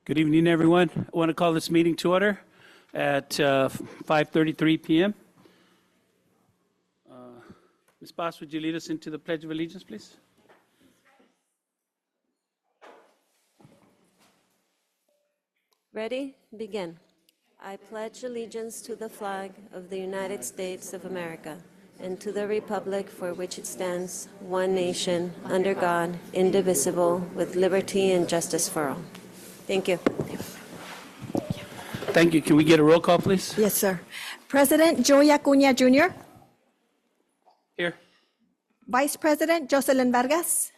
Good evening, everyone. I want to call this meeting to order at 5:33 p.m. Ms. Boss, would you lead us into the Pledge of Allegiance, please? Ready? Begin. I pledge allegiance to the flag of the United States of America and to the republic for which it stands, one nation, under God, indivisible, with liberty and justice for all. Thank you. Thank you. Can we get a roll call, please? Yes, sir. President Joey Acuña Jr., Here. Vice President Jocelyn Vargas,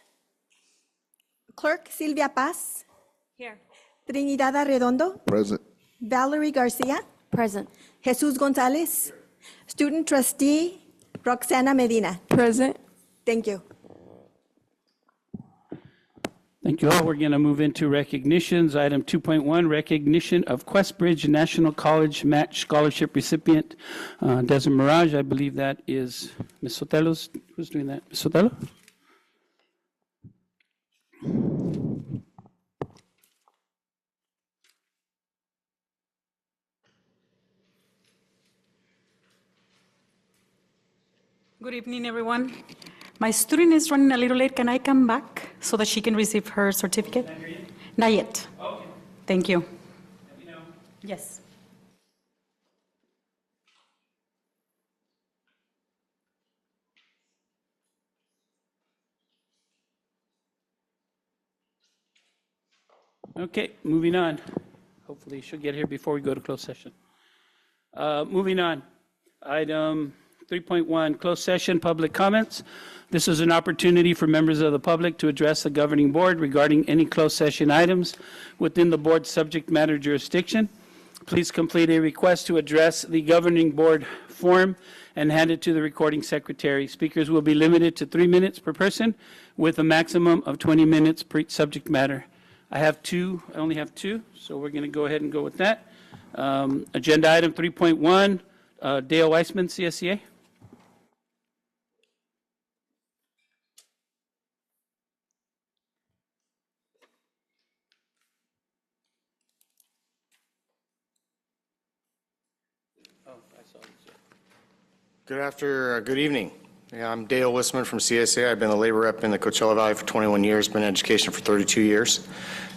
Clerk Silvia Paz, Here. Trinidad Arredondo, Present. Valerie Garcia, Present. Jesus Gonzalez, Student Trustee Roxana Medina. Present. Thank you. Thank you all. We're going to move into recognitions. Item 2.1, recognition of Questbridge National College Match Scholarship recipient, Desert Mirage. I believe that is Ms. Sotelo's. Who's doing that? Ms. Sotelo? Good evening, everyone. My student is running a little late. Can I come back so that she can receive her certificate? Not yet. Okay. Thank you. Let me know. Yes. Okay, moving on. Hopefully she'll get here before we go to closed session. Moving on. Item 3.1, closed session, public comments. This is an opportunity for members of the public to address the governing board regarding any closed session items within the board's subject matter jurisdiction. Please complete a request to address the governing board form and hand it to the recording secretary. Speakers will be limited to 3 minutes per person with a maximum of 20 minutes per subject matter. I only have two, so we're going to go ahead and go with that. Agenda item 3.1, Dale Weissman, CSEA. Good evening. Yeah, I'm Dale Wissman from CSA. I've been a labor rep in the Coachella Valley for 21 years, been in education for 32 years.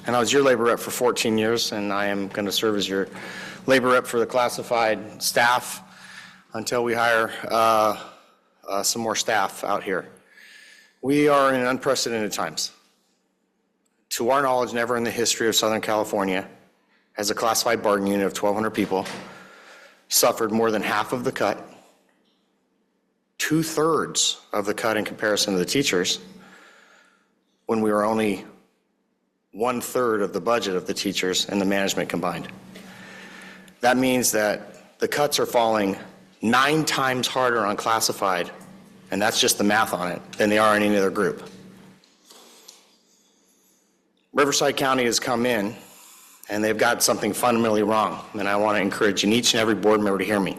And I was your labor rep for 14 years, and I am going to serve as your labor rep for the classified staff until we hire some more staff out here. We are in unprecedented times. To our knowledge, never in the history of Southern California has a classified bargaining unit of 1,200 people suffered more than half of the cut, 2/3 of the cut in comparison to the teachers, when we were only 1/3 of the budget of the teachers and the management combined. That means that the cuts are falling 9 times harder on classified, and that's just the math on it, than they are in any other group. Riverside County has come in, and they've got something fundamentally wrong, and I want to encourage each and every board member to hear me.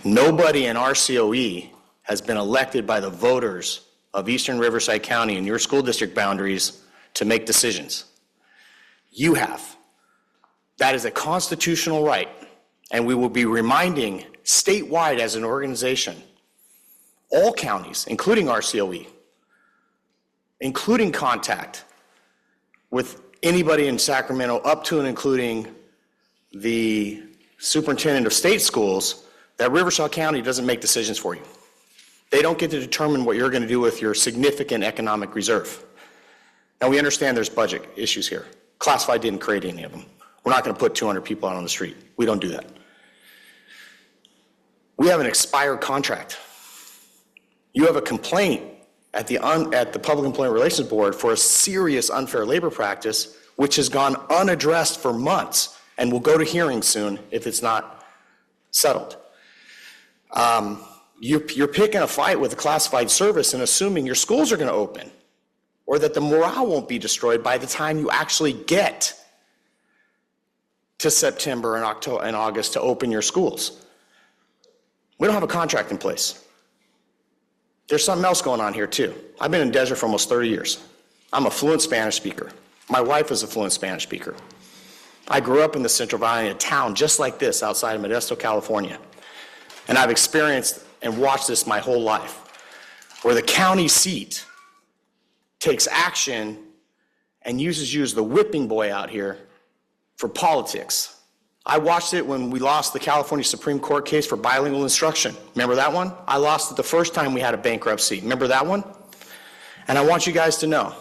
Nobody in our COE has been elected by the voters of Eastern Riverside County and your school district boundaries to make decisions. You have. That is a constitutional right, and we will be reminding statewide as an organization, all counties, including our COE, including contact with anybody in Sacramento up to and including the superintendent of state schools, that Riverside County doesn't make decisions for you. They don't get to determine what you're going to do with your significant economic reserve. Now, we understand there's budget issues here. Classified didn't create any of them. We're not going to put 200 people out on the street. We don't do that. We have an expired contract. You have a complaint at the Public Employment Relations Board for a serious unfair labor practice, which has gone unaddressed for months and will go to hearing soon if it's not settled. You're picking a fight with a classified service and assuming your schools are going to open or that the morale won't be destroyed by the time you actually get to September and October and August to open your schools. We don't have a contract in place. There's something else going on here too. I've been in Desert for almost 30 years. I'm a fluent Spanish speaker. My wife is a fluent Spanish speaker. I grew up in the Central Valley in a town just like this outside of Modesto, California. And I've experienced and watched this my whole life, where the county seat takes action and uses you as the whipping boy out here for politics. I watched it when we lost the California Supreme Court case for bilingual instruction. Remember that one? I lost it the first time we had a bankruptcy. Remember that one? And I want you guys to know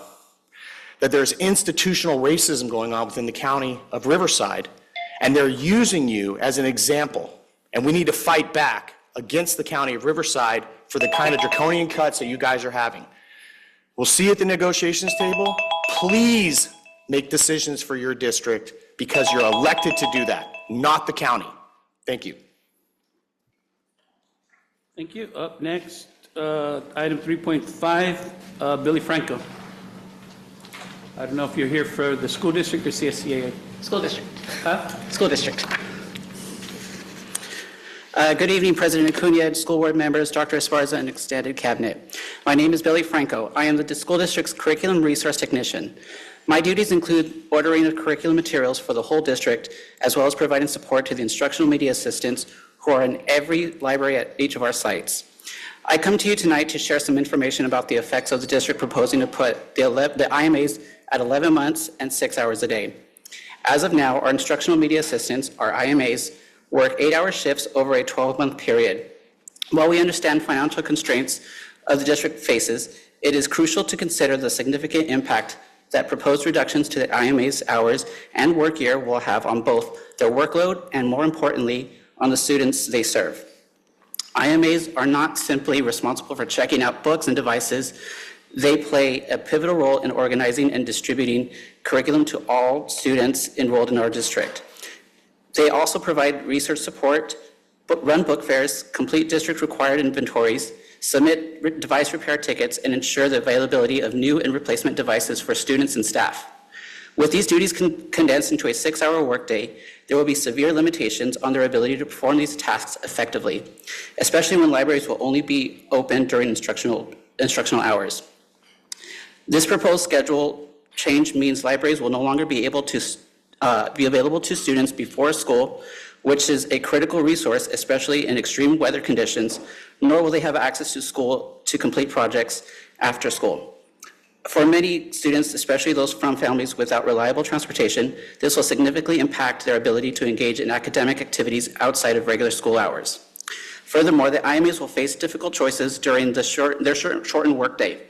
that there's institutional racism going on within the county of Riverside, and they're using you as an example. And we need to fight back against the county of Riverside for the kind of draconian cuts that you guys are having. We'll see you at the negotiations table. Please make decisions for your district because you're elected to do that, not the county. Thank you. Thank you. Up next, item 3.5, Billy Franco. I don't know if you're here for the school district or CSCAA. School district. Huh? School district. Good evening, President Acuna, school board members, Dr. Esparza, and extended cabinet. My name is Billy Franco. I am the school district's curriculum resource technician. My duties include ordering of curriculum materials for the whole district, as well as providing support to the instructional media assistants who are in every library at each of our sites. I come to you tonight to share some information about the effects of the district proposing to put the IMAs at 11 months and 6 hours a day. As of now, our instructional media assistants, our IMAs, work 8-hour shifts over a 12-month period. While we understand financial constraints of the district faces, it is crucial to consider the significant impact that proposed reductions to the IMA's hours and work year will have on both their workload and, more importantly, on the students they serve. IMAs are not simply responsible for checking out books and devices. They play a pivotal role in organizing and distributing curriculum to all students enrolled in our district. They also provide research support, run book fairs, complete district-required inventories, submit device repair tickets, and ensure the availability of new and replacement devices for students and staff. With these duties condensed into a 6-hour workday, there will be severe limitations on their ability to perform these tasks effectively, especially when libraries will only be open during instructional hours. This proposed schedule change means libraries will no longer be able to be available to students before school, which is a critical resource, especially in extreme weather conditions, nor will they have access to school to complete projects after school. For many students, especially those from families without reliable transportation, this will significantly impact their ability to engage in academic activities outside of regular school hours. Furthermore, the IMAs will face difficult choices during their shortened workday.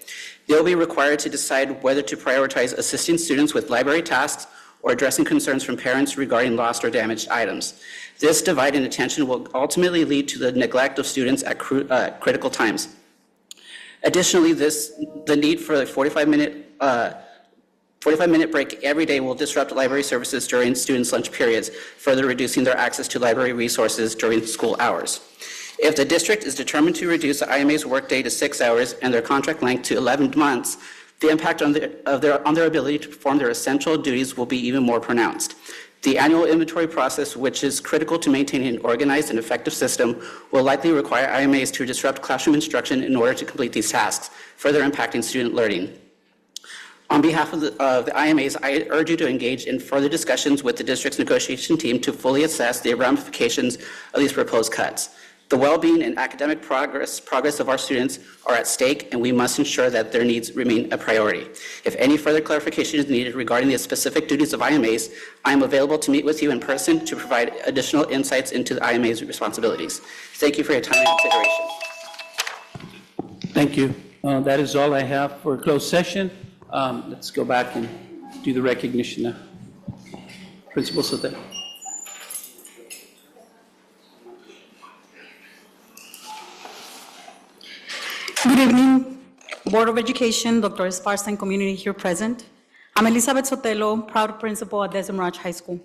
They will be required to decide whether to prioritize assisting students with library tasks or addressing concerns from parents regarding lost or damaged items. This divide in attention will ultimately lead to the neglect of students at critical times. Additionally, the need for a 45-minute break every day will disrupt library services during students' lunch periods, further reducing their access to library resources during school hours. If the district is determined to reduce the IMA's workday to 6 hours and their contract length to 11 months, the impact on their ability to perform their essential duties will be even more pronounced. The annual inventory process, which is critical to maintaining an organized and effective system, will likely require IMAs to disrupt classroom instruction in order to complete these tasks, further impacting student learning. On behalf of the IMAs, I urge you to engage in further discussions with the district's negotiation team to fully assess the ramifications of these proposed cuts. The well-being and academic progress of our students are at stake, and we must ensure that their needs remain a priority. If any further clarification is needed regarding the specific duties of IMAs, I am available to meet with you in person to provide additional insights into the IMA's responsibilities. Thank you for your time and consideration. Thank you. That is all I have for closed session. Let's go back and do the recognition now. Principal Sotel. Good evening, Board of Education, Dr. Esparza, and community here present. I'm Elizabeth Sotelo, proud principal at Desert High School.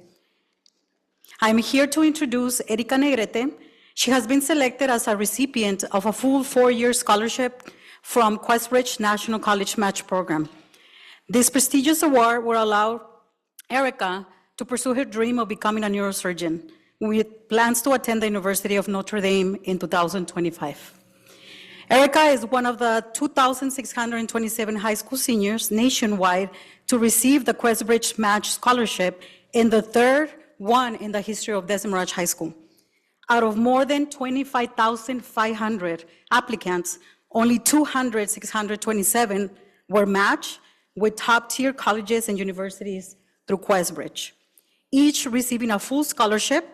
I'm here to introduce Erika Negrete. She has been selected as a recipient of a full 4-year scholarship from Questbridge National College Match Program. This prestigious award will allow Erika to pursue her dream of becoming a neurosurgeon, with plans to attend the University of Notre Dame in 2025. Erika is one of the 2,627 high school seniors nationwide to receive the Questbridge Match Scholarship and the third one in the history of Desert Mirage High School. Out of more than 25,500 applicants, only 627 were matched with top-tier colleges and universities through QuestBridge, each receiving a full scholarship,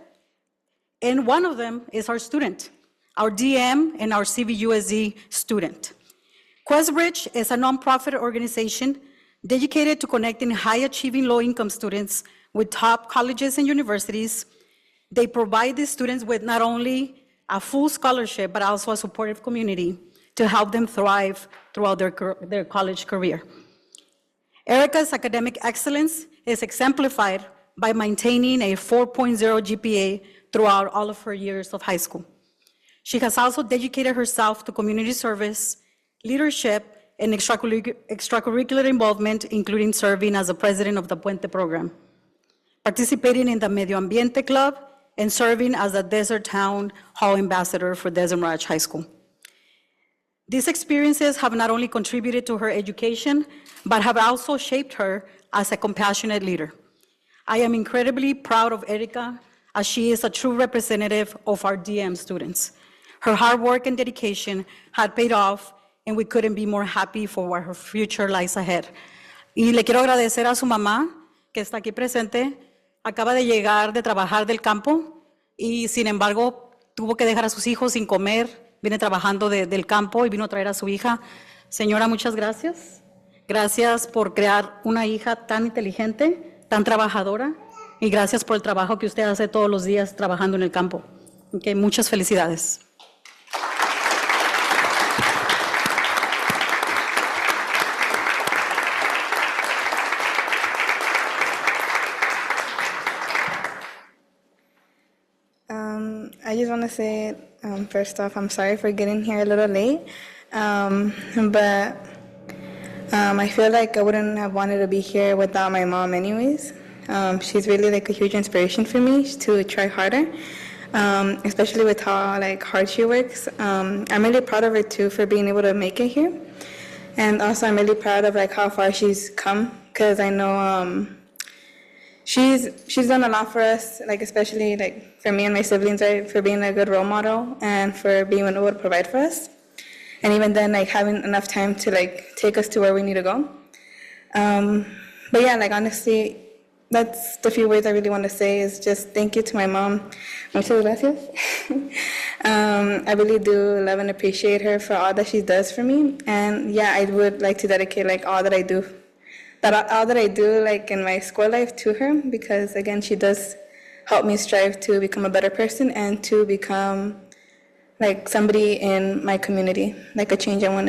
and one of them is our student, our DM and our CVUSD student. QuestBridge is a nonprofit organization dedicated to connecting high-achieving low-income students with top colleges and universities. They provide these students with not only a full scholarship, but also a supportive community to help them thrive throughout their college career. Erica's academic excellence is exemplified by maintaining a 4.0 GPA throughout all of her years of high school. She has also dedicated herself to community service, leadership, and extracurricular involvement, including serving as the president of the Puente program, participating in the Medio Ambiente Club, and serving as a Desert Town Hall ambassador for Desert Mirage High School. These experiences have not only contributed to her education, but have also shaped her as a compassionate leader. I am incredibly proud of Erica, as she is a true representative of our DM students. Her hard work and dedication had paid off, and we couldn't be more happy for what her future lies ahead. Y le quiero agradecer a su mamá, que está aquí presente. Acaba de llegar de trabajar del campo y, sin embargo, tuvo que dejar a sus hijos sin comer. Viene trabajando del campo y vino a traer a su hija. Señora, muchas gracias. Gracias por crear una hija tan inteligente, tan trabajadora, y gracias por el trabajo que usted hace todos los días trabajando en el campo. Okay, muchas felicidades. I just want to say, first off, I'm sorry for getting here a little late, but I feel like I wouldn't have wanted to be here without my mom anyways. She's really like a huge inspiration for me to try harder, especially with how like hard she works. I'm really proud of her too for being able to make it here, and also I'm really proud of like how far she's come, because I know she's done a lot for us, like especially like for me and my siblings, right, for being a good role model and for being able to provide for us, and even then like having enough time to like take us to where we need to go. But yeah, like honestly, that's the few words I really want to say is just thank you to my mom. Muchas gracias. I really do love and appreciate her for all that she does for me, and yeah, I would like to dedicate like all that I do like in my school life to her, because again, she does help me strive to become a better person and to become like somebody in my community, like a change. I want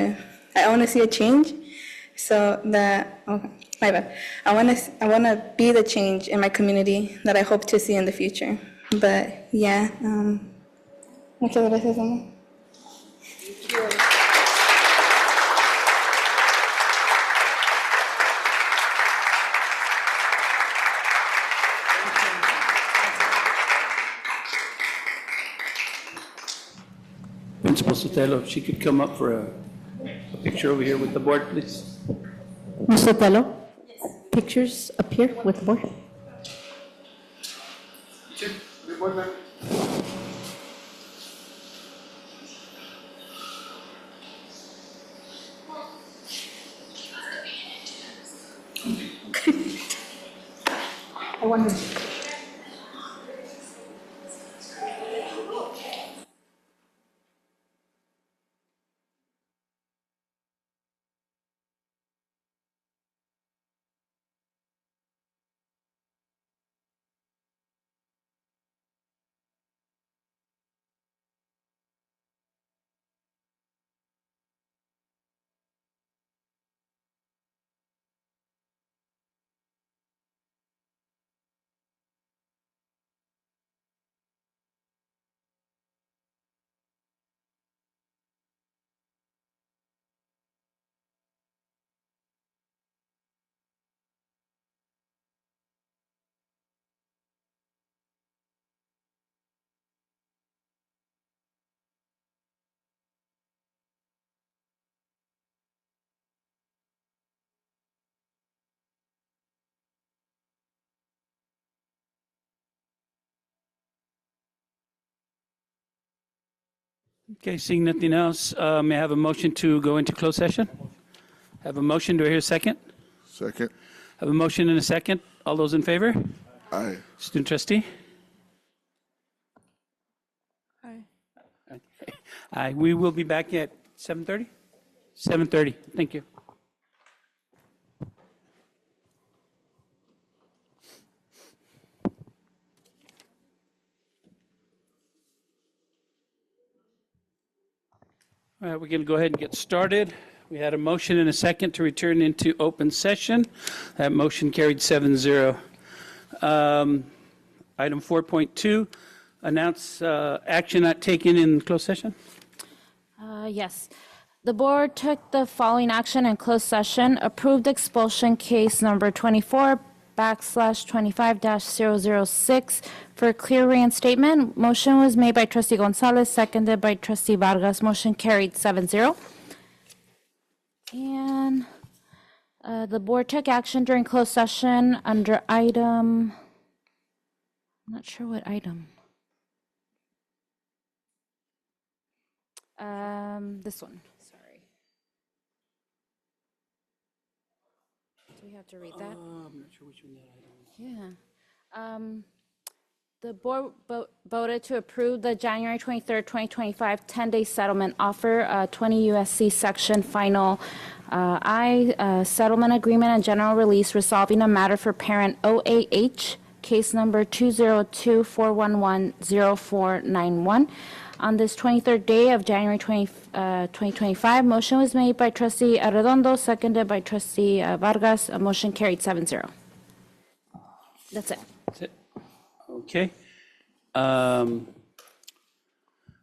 to see a change, so that my bad. I want to be the change in my community that I hope to see in the future. But yeah, muchas gracias, amor. Principal Sotelo, if she could come up for a picture over here with the board, please. Mr. Tello? Pictures up here with the board. I want to. Okay, seeing nothing else, may I have a motion to go into closed session? Have a motion, do I hear a second? Second. Have a motion and a second. All those in favor? Aye. Student trustee? Aye. Okay. Aye, we will be back at 7:30? 7:30, thank you. All right, we're going to go ahead and get started. We had a motion and a second to return into open session. That motion carried 7-0. Item 4.2, announce action not taken in closed session. Yes. The board took the following action in closed session. Approved expulsion case number 24/25-006 for clear reinstatement. Motion was made by trustee Gonzalez, seconded by trustee Vargas. Motion carried 7-0. And the board took action during closed session under item, I'm not sure what item. This one, sorry. Do we have to read that? I'm not sure which one that item is. Yeah. The board voted to approve the January 23rd, 2025 10-day settlement offer, 20 USC section final settlement agreement and general release resolving a matter for parent OAH, case number 202-411-0491. On this 23rd day of January 2025, motion was made by trustee Arredondo, seconded by trustee Vargas. A motion carried 7-0. That's it. That's it. Okay. Item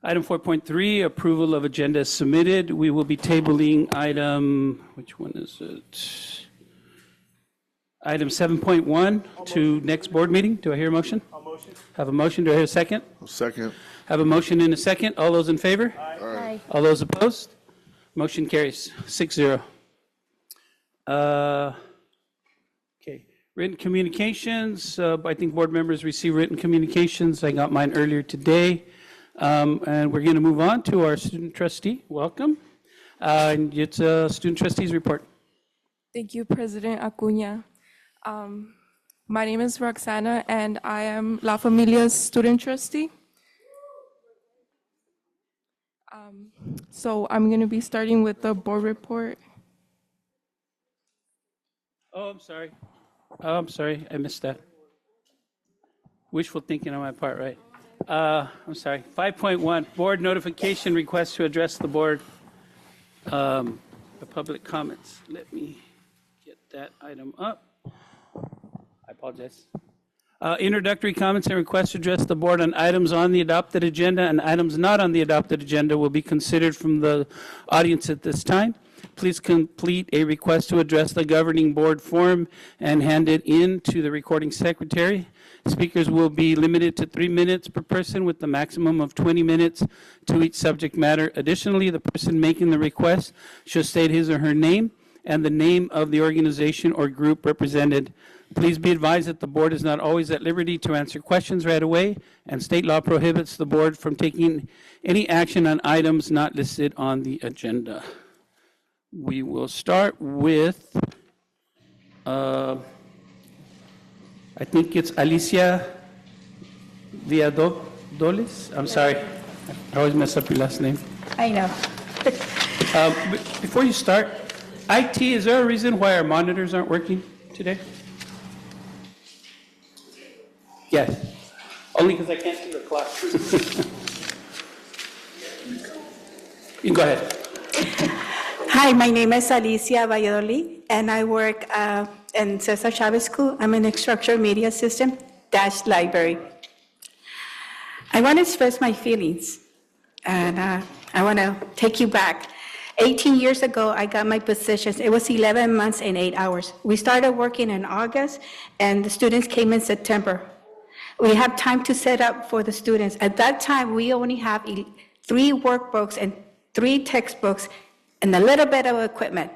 4.3, approval of agenda submitted. We will be tabling item, which one is it? Item 7.1 to next board meeting. Do I hear a motion? A motion. Have a motion. Do I hear a second? Second. Have a motion and a second. All those in favor? Aye. All those opposed? Motion carries 6-0. Okay, written communications. I think board members receive written communications. I got mine earlier today. And we're going to move on to our student trustee. Welcome. And it's a student trustee's report. Thank you, President Acuna. My name is Roxana, and I am La Familia's student trustee. So I'm going to be starting with the board report. Oh, I'm sorry. Oh, I'm sorry. I missed that. Wishful thinking on my part, right? I'm sorry. 5.1, board notification request to address the board. The public comments. Let me get that item up. I apologize. Introductory comments and requests to address the board on items on the adopted agenda and items not on the adopted agenda will be considered from the audience at this time. Please complete a request to address the governing board form and hand it in to the recording secretary. Speakers will be limited to 3 minutes per person with the maximum of 20 minutes to each subject matter. Additionally, the person making the request should state his or her name and the name of the organization or group represented. Please be advised that the board is not always at liberty to answer questions right away, and state law prohibits the board from taking any action on items not listed on the agenda. We will start with, I think it's Alicia Villadoles. I'm sorry, I always mess up your last name. I know. Before you start, IT, is there a reason why our monitors aren't working today? Yes, only because I can't see the clock. You can go ahead. Hi, my name is Alicia Valladolid, and I work in Cesar Chavez School. I'm an instructional media assistant / library. I want to express my feelings, and I want to take you back. 18 years ago, I got my positions. It was 11 months and 8 hours. We started working in August, and the students came in September. We have time to set up for the students. At that time, we only have 3 workbooks and 3 textbooks and a little bit of equipment.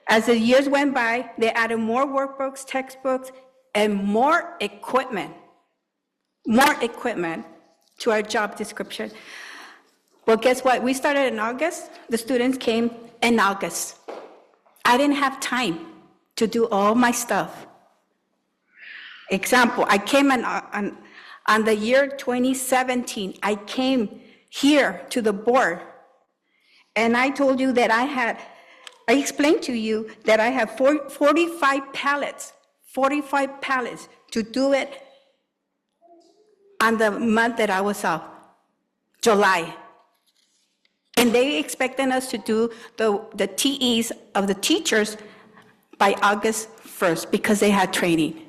As the years went by, they added more workbooks, textbooks, and more equipment to our job description. Well, guess what? We started in August. The students came in August. I didn't have time to do all my stuff. Example, I came on the year 2017, I came here to the board, and I told you that I explained to you that I have 45 pallets to do it on the month that I was out, July. And they expected us to do the TEs of the teachers by August 1st because they had training.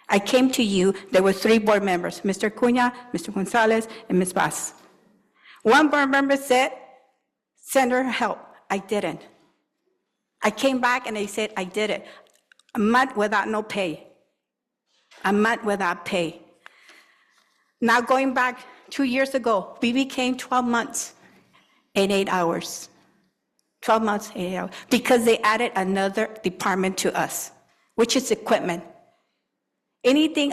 I came to you, there were 3 board members, Mr. Cunha, Mr. Gonzalez, and Ms. Vaz. One board member said, send her help. I didn't. I came back and they said, I did it. A month without no pay. A month without pay. Now going back 2 years ago, we became 12 months and 8 hours. 12 months, 8 hours, because they added another department to us, which is equipment. Anything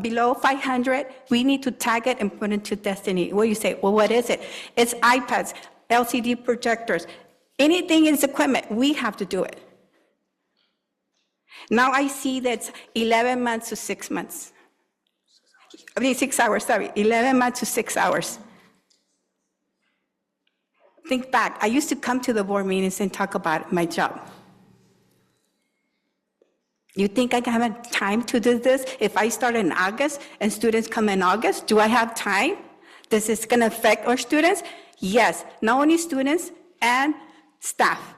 below 500, we need to tag it and put it to Destiny. Well, you say, well, what is it? It's iPads, LCD projectors. Anything is equipment, we have to do it. Now I see that's 11 months to 6 months. 6 hours, sorry, 11 months to 6 hours. Think back, I used to come to the board meetings and talk about my job. You think I have time to do this? If I start in August and students come in August, do I have time? This is gonna affect our students? Yes, not only students and staff.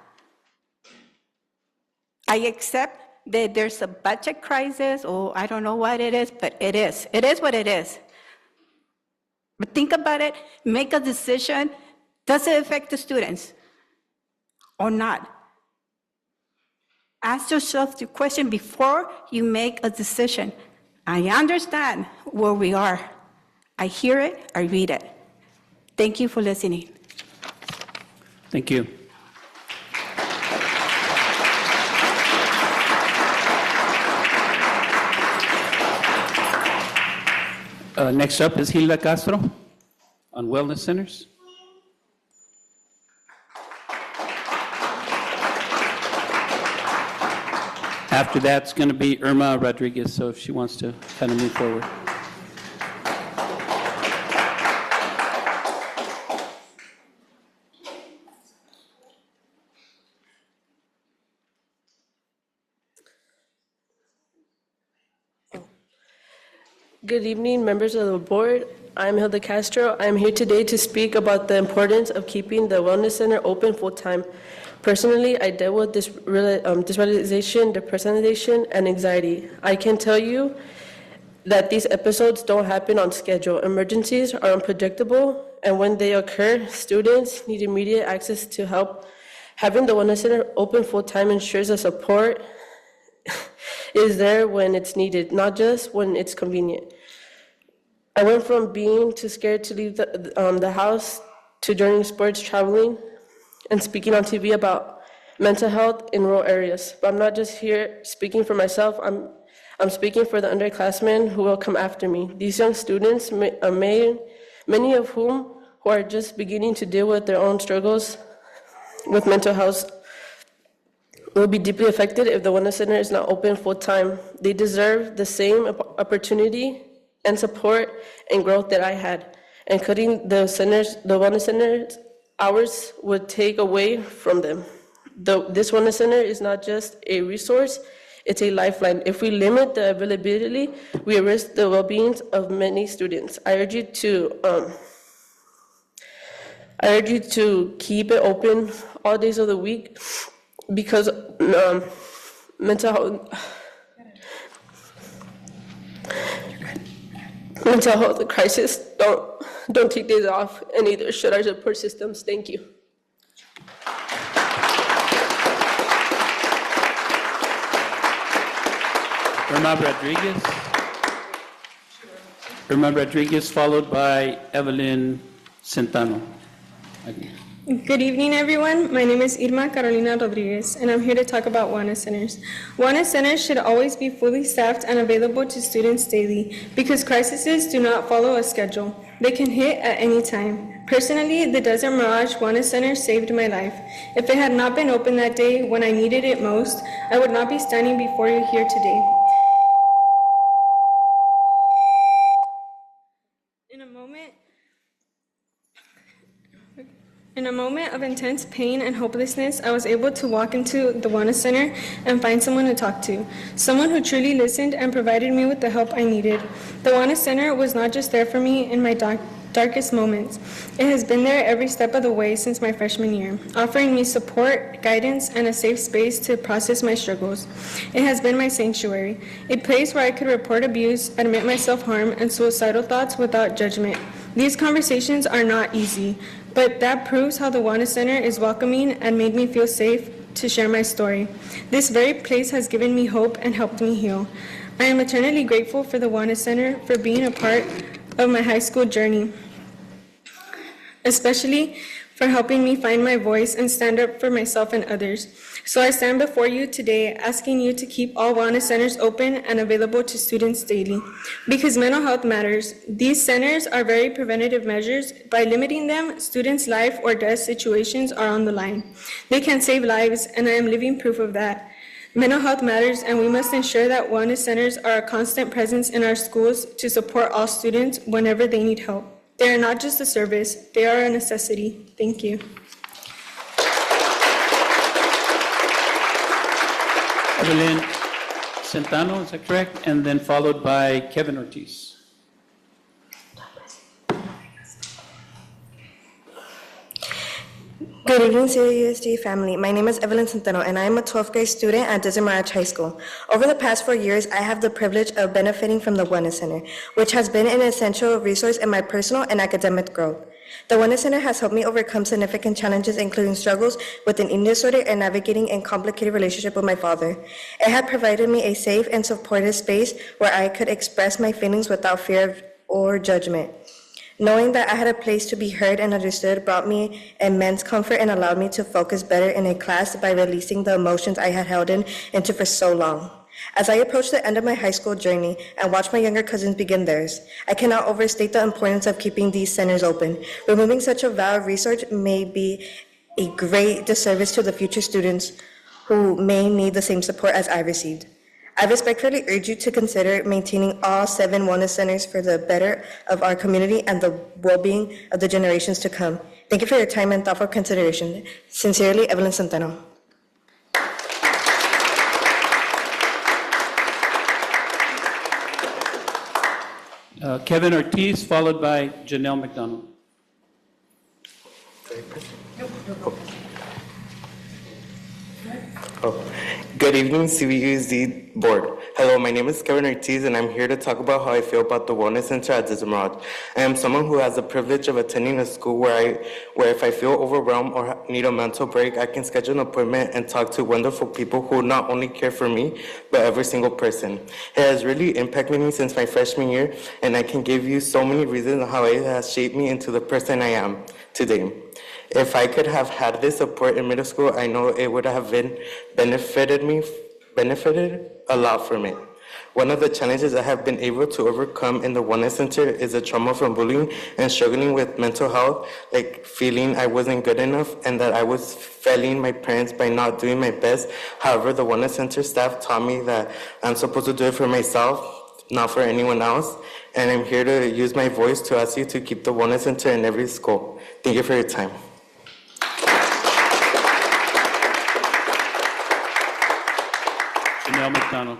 I accept that there's a budget crisis, or I don't know what it is, but it is. It is what it is. But think about it, make a decision. Does it affect the students or not? Ask yourself the question before you make a decision. I understand where we are. I hear it, I read it. Thank you for listening. Thank you. Next up is Hilda Castro on wellness centers. After that's going to be Irma Rodriguez, so if she wants to kind of move forward. Good evening, members of the board. I'm Hilda Castro. I'm here today to speak about the importance of keeping the Wellness Center open full-time. Personally, I dealt with disrealization, depersonalization, and anxiety. I can tell you that these episodes don't happen on schedule. Emergencies are unpredictable, and when they occur, students need immediate access to help. Having the Wellness Center open full-time ensures the support is there when it's needed, not just when it's convenient. I went from being too scared to leave the house to joining sports, traveling, and speaking on TV about mental health in rural areas. But I'm not just here speaking for myself, I'm speaking for the underclassmen who will come after me. These young students, many of whom who are just beginning to deal with their own struggles with mental health, will be deeply affected if the Wellness Center is not open full-time. They deserve the same opportunity and support and growth that I had. And cutting the Wellness Center's hours would take away from them. This Wellness Center is not just a resource, it's a lifeline. If we limit the availability, we risk the well-being of many students. I urge you to keep it open all days of the week, because mental health crisis don't take days off, and neither should our support systems. Thank you. Irma Rodriguez, followed by Evelyn Centano. Good evening, everyone. My name is Irma Carolina Rodriguez, and I'm here to talk about wellness centers. Wellness centers should always be fully staffed and available to students daily because crises do not follow a schedule. They can hit at any time. Personally, the Desert Mirage Wellness Center saved my life. If it had not been open that day when I needed it most, I would not be standing before you here today. In a moment of intense pain and hopelessness, I was able to walk into the Wellness Center and find someone to talk to, someone who truly listened and provided me with the help I needed. The Wellness Center was not just there for me in my darkest moments. It has been there every step of the way since my freshman year, offering me support, guidance, and a safe space to process my struggles. It has been my sanctuary, a place where I could report abuse, admit my self-harm, and suicidal thoughts without judgment. These conversations are not easy, but that proves how the Wellness Center is welcoming and made me feel safe to share my story. This very place has given me hope and helped me heal. I am eternally grateful for the Wellness Center for being a part of my high school journey, especially for helping me find my voice and stand up for myself and others. So I stand before you today asking you to keep all wellness centers open and available to students daily. Because mental health matters, these centers are very preventative measures. By limiting them, students' life or death situations are on the line. They can save lives, and I am living proof of that. Mental health matters, and we must ensure that wellness centers are a constant presence in our schools to support all students whenever they need help. They are not just a service, they are a necessity. Thank you. Evelyn Centano, is that correct? And then followed by Kevin Ortiz. Good evening, CVUSD family. My name is Evelyn Centeno, and I am a 12th grade student at Desert Mirage High School. Over the past 4 years, I have the privilege of benefiting from the Wellness Center, which has been an essential resource in my personal and academic growth. The Wellness Center has helped me overcome significant challenges, including struggles with an eating disorder and navigating a complicated relationship with my father. It had provided me a safe and supportive space where I could express my feelings without fear or judgment. Knowing that I had a place to be heard and understood brought me immense comfort and allowed me to focus better in a class by releasing the emotions I had held into for so long. As I approach the end of my high school journey and watch my younger cousins begin theirs, I cannot overstate the importance of keeping these centers open. Removing such a valuable resource may be a great disservice to the future students who may need the same support as I received. I respectfully urge you to consider maintaining all 7 wellness centers for the better of our community and the well-being of the generations to come. Thank you for your time and thoughtful consideration. Sincerely, Evelyn Centeno. Kevin Ortiz, followed by Janelle McDonald. Good evening, CVUSD board. Hello, my name is Kevin Ortiz, and I'm here to talk about how I feel about the Wellness Center at Desert Mirage. I am someone who has the privilege of attending a school where if I feel overwhelmed or need a mental break, I can schedule an appointment and talk to wonderful people who not only care for me, but every single person. It has really impacted me since my freshman year, and I can give you so many reasons on how it has shaped me into the person I am today. If I could have had this support in middle school, I know it would have benefited a lot from it. One of the challenges I have been able to overcome in the Wellness Center is the trauma from bullying and struggling with mental health, like feeling I wasn't good enough and that I was failing my parents by not doing my best. However, the Wellness Center staff taught me that I'm supposed to do it for myself, not for anyone else. And I'm here to use my voice to ask you to keep the Wellness Center in every school. Thank you for your time. Janelle McDonald.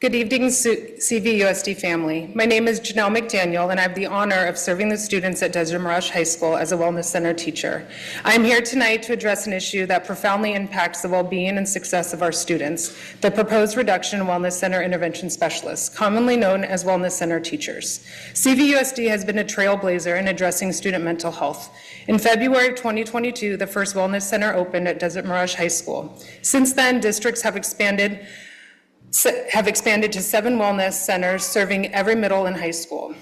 Good evening, CVUSD family. My name is Janelle McDaniel, and I have the honor of serving the students at Desert Mirage High School as a Wellness Center teacher. I'm here tonight to address an issue that profoundly impacts the well-being and success of our students, the proposed reduction in Wellness Center intervention specialists, commonly known as Wellness Center teachers. CVUSD has been a trailblazer in addressing student mental health. In February 2022, the first Wellness Center opened at Desert Mirage High School. Since then, districts have expanded to 7 wellness centers serving every middle and high school.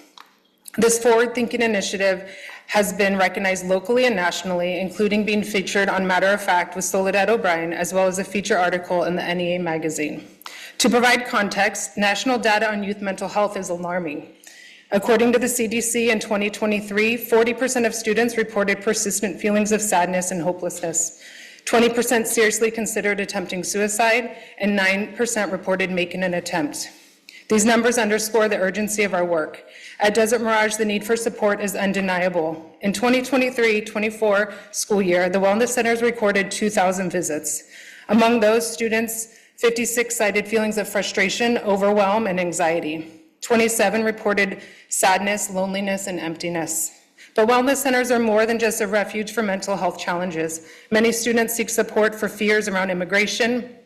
This forward-thinking initiative has been recognized locally and nationally, including being featured on Matter of Fact with Soledad O'Brien, as well as a feature article in the NEA magazine. To provide context, national data on youth mental health is alarming. According to the CDC in 2023, 40% of students reported persistent feelings of sadness and hopelessness. 20% seriously considered attempting suicide, and 9% reported making an attempt. These numbers underscore the urgency of our work. At Desert Mirage, the need for support is undeniable. In 2023-24 school year, the Wellness Centers recorded 2,000 visits. Among those students, 56 cited feelings of frustration, overwhelm, and anxiety. 27 reported sadness, loneliness, and emptiness. But wellness centers are more than just a refuge for mental health challenges. Many students seek support for fears around immigration,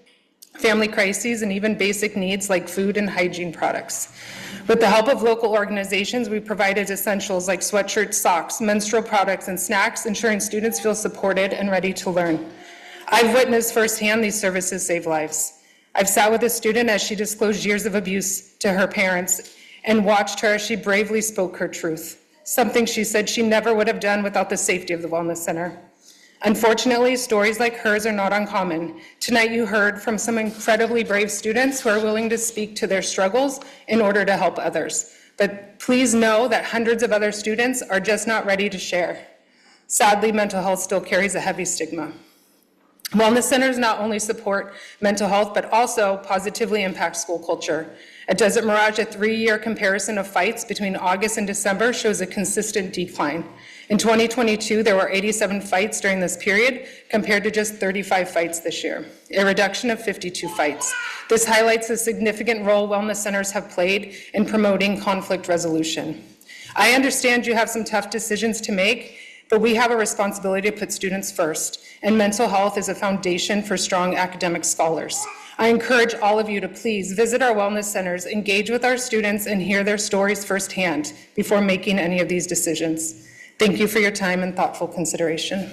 family crises, and even basic needs like food and hygiene products. With the help of local organizations, we provided essentials like sweatshirts, socks, menstrual products, and snacks, ensuring students feel supported and ready to learn. I've witnessed firsthand these services save lives. I've sat with a student as she disclosed years of abuse to her parents and watched her as she bravely spoke her truth, something she said she never would have done without the safety of the Wellness Center. Unfortunately, stories like hers are not uncommon. Tonight you heard from some incredibly brave students who are willing to speak to their struggles in order to help others. But please know that hundreds of other students are just not ready to share. Sadly, mental health still carries a heavy stigma. Wellness centers not only support mental health, but also positively impact school culture. At Desert Mirage, a 3-year comparison of fights between August and December shows a consistent decline. In 2022, there were 87 fights during this period, compared to just 35 fights this year, a reduction of 52 fights. This highlights the significant role wellness centers have played in promoting conflict resolution. I understand you have some tough decisions to make, but we have a responsibility to put students first, and mental health is a foundation for strong academic scholars. I encourage all of you to please visit our wellness centers, engage with our students, and hear their stories firsthand before making any of these decisions. Thank you for your time and thoughtful consideration.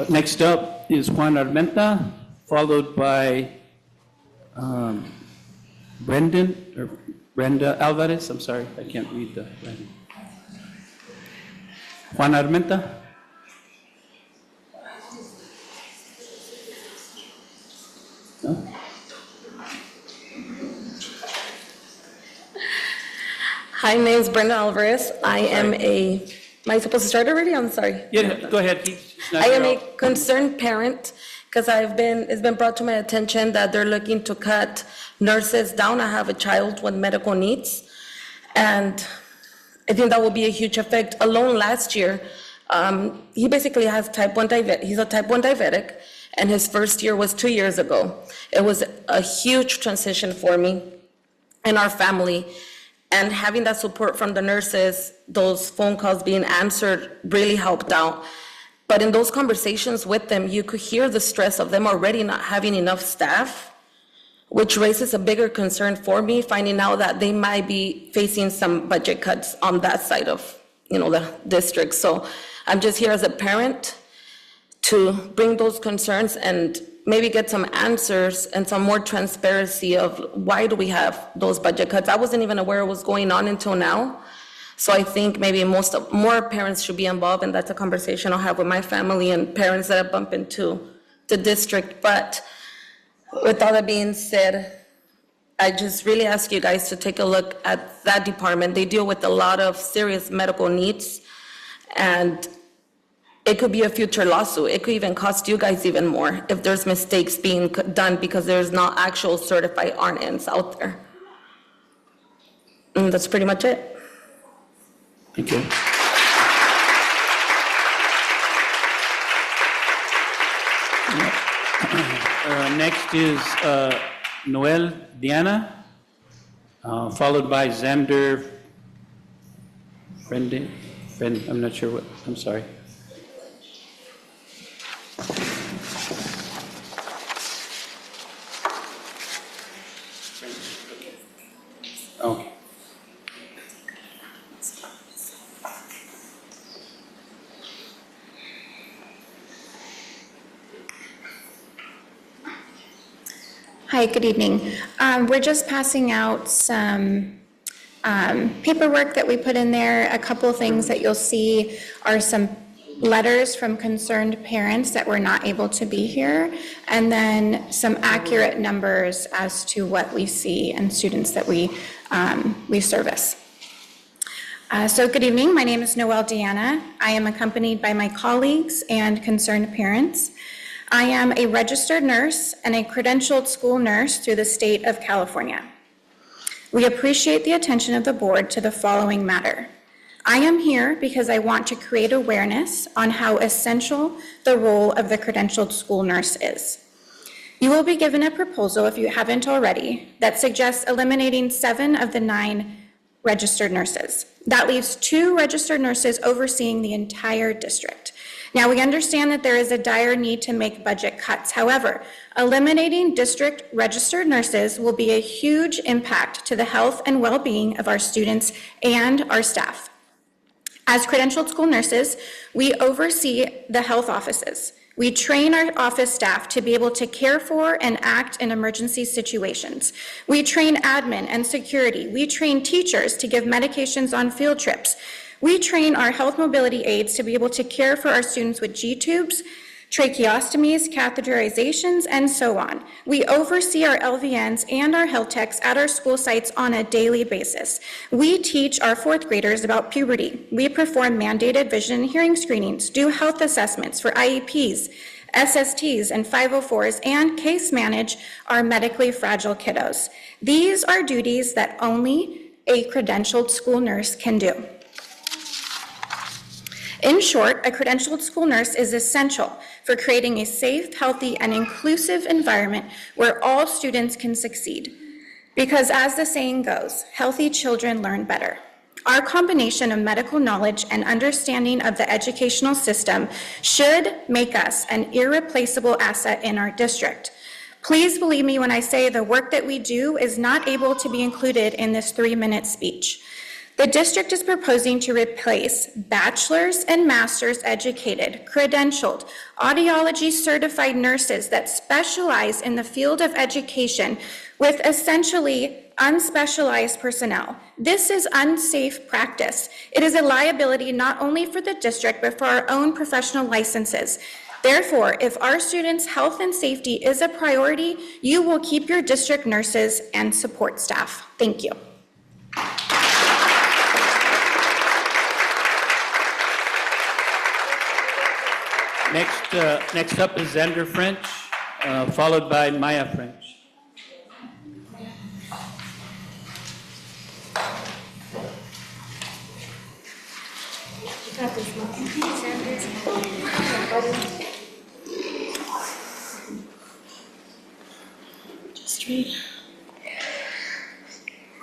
Next up is Juan Armenta, followed by Brenda Alvarez. I'm sorry, I can't read the writing. Juan Armenta. No? Hi, my name is Brenda Alvarez. I am am I supposed to start already? I'm sorry. Yeah, go ahead. I am a concerned parent because it's been brought to my attention that they're looking to cut nurses down. I have a child with medical needs, and I think that will be a huge effect. Alone last year, he basically has type 1 diabetes. He's a type 1 diabetic, and his first year was 2 years ago. It was a huge transition for me and our family. And having that support from the nurses, those phone calls being answered really helped out. But in those conversations with them, you could hear the stress of them already not having enough staff, which raises a bigger concern for me, finding out that they might be facing some budget cuts on that side of, the district. So I'm just here as a parent to bring those concerns and maybe get some answers and some more transparency of why do we have those budget cuts. I wasn't even aware it was going on until now. So I think maybe more parents should be involved, and that's a conversation I'll have with my family and parents that I bump into the district. But with all that being said, I just really ask you guys to take a look at that department. They deal with a lot of serious medical needs, and it could be a future lawsuit. It could even cost you guys even more if there's mistakes being done because there's not actual certified RNs out there. And that's pretty much it. Thank you. Next is Noel Diana, followed by Xander Friend, I'm not sure what, I'm sorry. Okay. Hi, good evening. We're just passing out some paperwork that we put in there. A couple of things that you'll see are some letters from concerned parents that were not able to be here, and then some accurate numbers as to what we see and students that we service. So good evening, my name is Noelle Deanna. I am accompanied by my colleagues and concerned parents. I am a registered nurse and a credentialed school nurse through the state of California. We appreciate the attention of the board to the following matter. I am here because I want to create awareness on how essential the role of the credentialed school nurse is. You will be given a proposal, if you haven't already, that suggests eliminating 7 of the 9 registered nurses. That leaves 2 registered nurses overseeing the entire district. Now, we understand that there is a dire need to make budget cuts. However, eliminating district registered nurses will be a huge impact to the health and well-being of our students and our staff. As credentialed school nurses, we oversee the health offices. We train our office staff to be able to care for and act in emergency situations. We train admin and security. We train teachers to give medications on field trips. We train our health mobility aides to be able to care for our students with G-tubes, tracheostomies, catheterizations, and so on. We oversee our LVNs and our health techs at our school sites on a daily basis. We teach our 4th graders about puberty. We perform mandated vision and hearing screenings, do health assessments for IEPs, SSTs, and 504s, and case manage our medically fragile kiddos. These are duties that only a credentialed school nurse can do. In short, a credentialed school nurse is essential for creating a safe, healthy, and inclusive environment where all students can succeed. Because as the saying goes, healthy children learn better. Our combination of medical knowledge and understanding of the educational system should make us an irreplaceable asset in our district. Please believe me when I say the work that we do is not able to be included in this 3-minute speech. The district is proposing to replace bachelor's and master's educated, credentialed, audiology certified nurses that specialize in the field of education with essentially unspecialized personnel. This is unsafe practice. It is a liability not only for the district, but for our own professional licenses. Therefore, if our students' health and safety is a priority, you will keep your district nurses and support staff. Thank you. Next up is Xander French, followed by Maya French.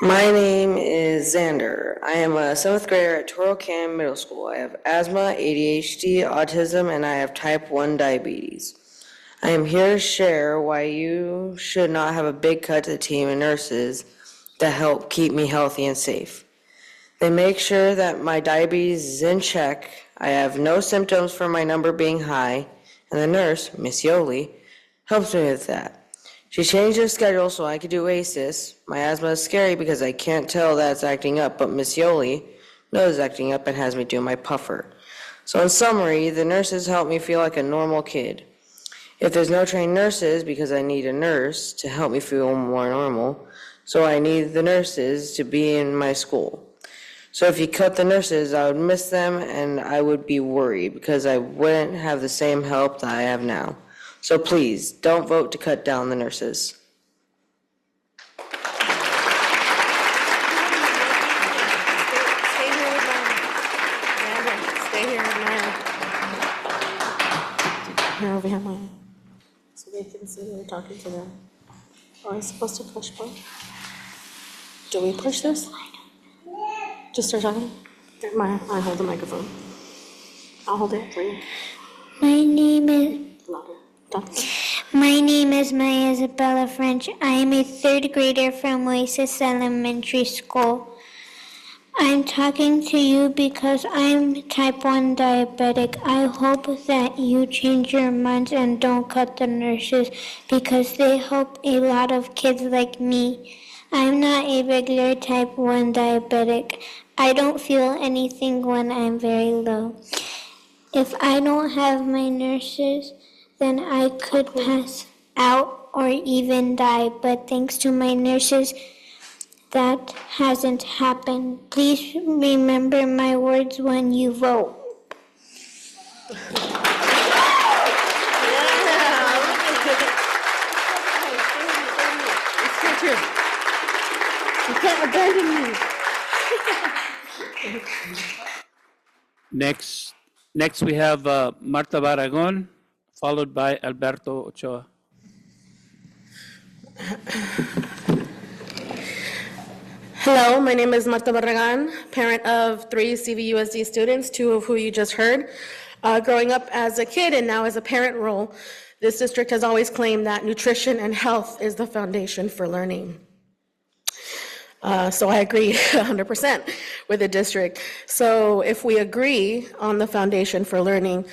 My name is Xander. I am a 7th grader at Toro Cam Middle School. I have asthma, ADHD, autism, and I have type 1 diabetes. I am here to share why you should not have a big cut to the team of nurses that help keep me healthy and safe. They make sure that my diabetes is in check, I have no symptoms for my number being high, and the nurse, Miss Yoli, helps me with that. She changed her schedule so I could do ACEs. My asthma is scary because I can't tell that it's acting up, but Miss Yoli knows it's acting up and has me do my puffer. So in summary, the nurses help me feel like a normal kid. If there's no trained nurses, because I need a nurse to help me feel more normal, so I need the nurses to be in my school. So if you cut the nurses, I would miss them and I would be worried because I wouldn't have the same help that I have now. So please, don't vote to cut down the nurses. Stay here with Maya. Here over here, Maya. So they can see you're talking to them. Are I supposed to push both? Do we push this? Just start talking? Here, Maya, I hold the microphone. I'll hold it for you. My name is Louder. My name is Maya Isabella French. I am a 3rd grader from Oasis Elementary School. I'm talking to you because I'm type 1 diabetic. I hope that you change your minds and don't cut the nurses because they help a lot of kids like me. I'm not a regular type 1 diabetic. I don't feel anything when I'm very low. If I don't have my nurses, then I could pass out or even die. But thanks to my nurses, that hasn't happened. Please remember my words when you vote. You can't abandon me. Next we have Marta Barragon, followed by Alberto Ochoa. Hello, my name is Marta Barragan, parent of 3 CVUSD students, 2 of who you just heard. Growing up as a kid and now as a parent role, this district has always claimed that nutrition and health is the foundation for learning. So I agree 100% with the district. So if we agree on the foundation for learning,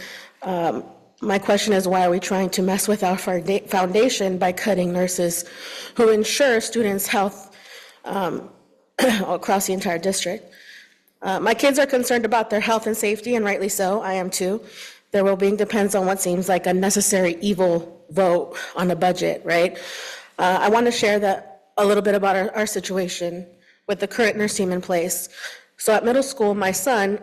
my question is, why are we trying to mess with our foundation by cutting nurses who ensure students' health across the entire district? My kids are concerned about their health and safety, and rightly so. I am too. Their well-being depends on what seems like a necessary evil vote on a budget, right? I want to share a little bit about our situation with the current nurse team in place. So at middle school, my son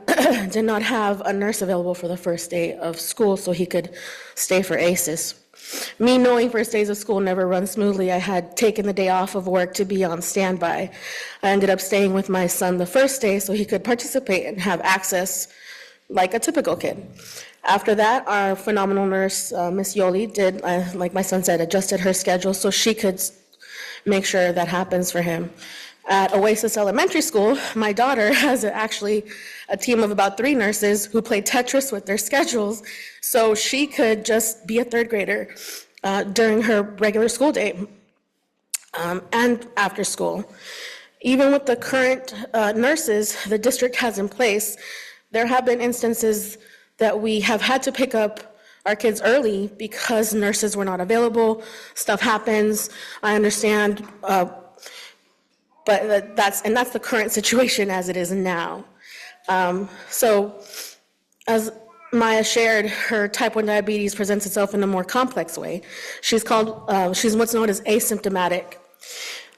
did not have a nurse available for the first day of school so he could stay for ACES. Me knowing first days of school never run smoothly, I had taken the day off of work to be on standby. I ended up staying with my son the first day so he could participate and have access like a typical kid. After that, our phenomenal nurse, Miss Yoli, did, like my son said, adjusted her schedule so she could make sure that happens for him. At Oasis Elementary School, my daughter has actually a team of about 3 nurses who play Tetris with their schedules so she could just be a 3rd grader during her regular school day and after school. Even with the current nurses the district has in place, there have been instances that we have had to pick up our kids early because nurses were not available. Stuff happens, I understand, but that's the current situation as it is now. So as Maya shared, her type 1 diabetes presents itself in a more complex way. She's what's known as asymptomatic.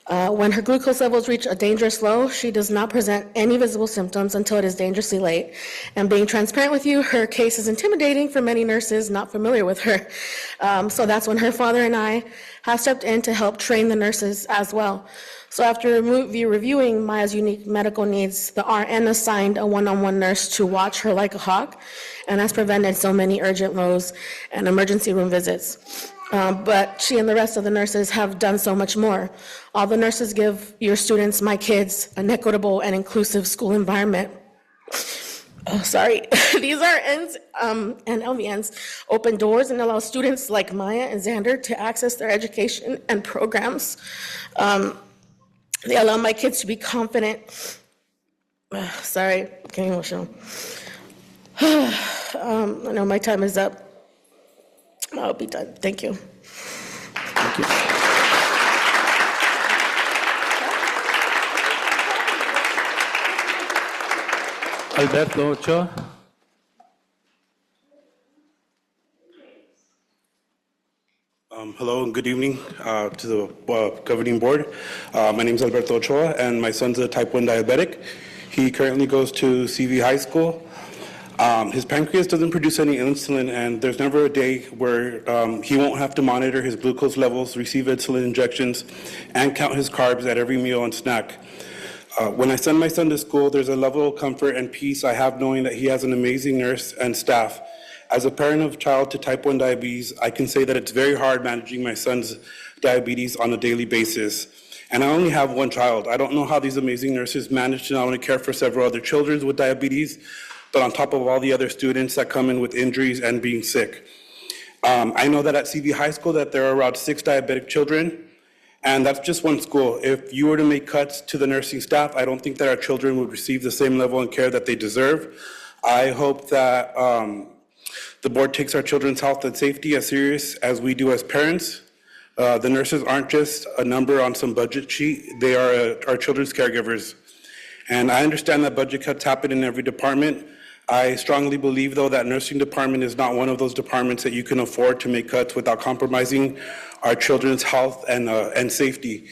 When her glucose levels reach a dangerous low, she does not present any visible symptoms until it is dangerously late. And being transparent with you, her case is intimidating for many nurses not familiar with her. So that's when her father and I have stepped in to help train the nurses as well. So after reviewing Maya's unique medical needs, the RN assigned a one-on-one nurse to watch her like a hawk, and that's prevented so many urgent lows and emergency room visits. But she and the rest of the nurses have done so much more. All the nurses give your students, my kids, an equitable and inclusive school environment. Oh, sorry. These RNs and LVNs open doors and allow students like Maya and Xander to access their education and programs. They allow my kids to be confident. Sorry, getting emotional. I know my time is up. I'll be done. Thank you. Thank you. Alberto Ochoa. Hello and good evening to the governing board. My name is Alberto Ochoa and my son's a type 1 diabetic. He currently goes to CV High School. His pancreas doesn't produce any insulin, and there's never a day where he won't have to monitor his glucose levels, receive insulin injections, and count his carbs at every meal and snack. When I send my son to school, there's a level of comfort and peace I have knowing that he has an amazing nurse and staff. As a parent of a child to type 1 diabetes, I can say that it's very hard managing my son's diabetes on a daily basis. And I only have 1 child. I don't know how these amazing nurses manage to not only care for several other children with diabetes, but on top of all the other students that come in with injuries and being sick. I know that at CV High School that there are around 6 diabetic children, and that's just 1 school. If you were to make cuts to the nursing staff, I don't think that our children would receive the same level of care that they deserve. I hope that the board takes our children's health and safety as serious as we do as parents. The nurses aren't just a number on some budget sheet, they are our children's caregivers. And I understand that budget cuts happen in every department, I strongly believe, though, that nursing department is not one of those departments that you can afford to make cuts without compromising our children's health and safety.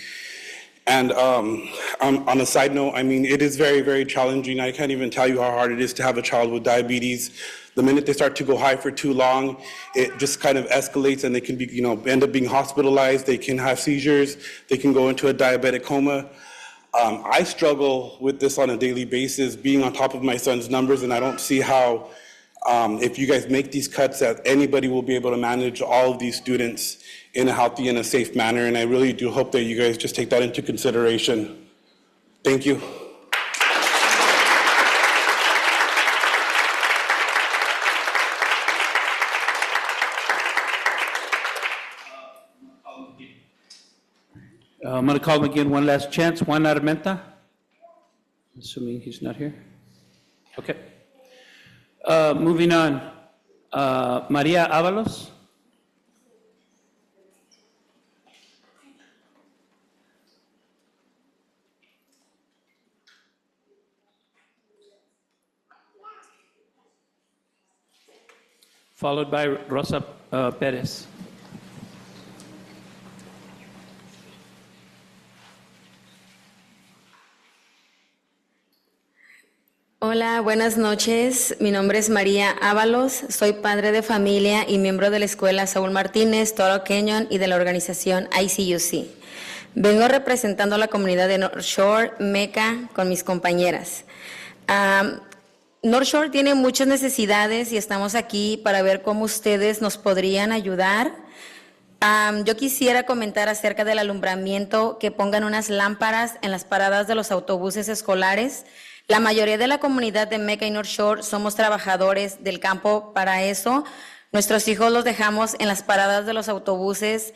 And on a side note, I mean, it is very, very challenging. I can't even tell you how hard it is to have a child with diabetes. The minute they start to go high for too long, it just kind of escalates and they can be, end up being hospitalized. They can have seizures. They can go into a diabetic coma. I struggle with this on a daily basis, being on top of my son's numbers, and I don't see how, if you guys make these cuts, that anybody will be able to manage all of these students in a healthy and a safe manner, and I really do hope that you guys just take that into consideration. Thank you. I'm going to call him again one last chance. Juan Armenta, assuming he's not here. Okay. Moving on. Maria Avalos. Followed by Rosa Perez. Hola, buenas noches. Mi nombre es María Ábalos. Soy padre de familia y miembro de la escuela Saúl Martínez, Toro Canyon y de la organización ICUC. Vengo representando a la comunidad de North Shore, Meca, con mis compañeras. North Shore tiene muchas necesidades y estamos aquí para ver cómo ustedes nos podrían ayudar. Yo quisiera comentar acerca del alumbramiento, que pongan unas lámparas en las paradas de los autobuses escolares. La mayoría de la comunidad de Meca y North Shore somos trabajadores del campo para eso. Nuestros hijos los dejamos en las paradas de los autobuses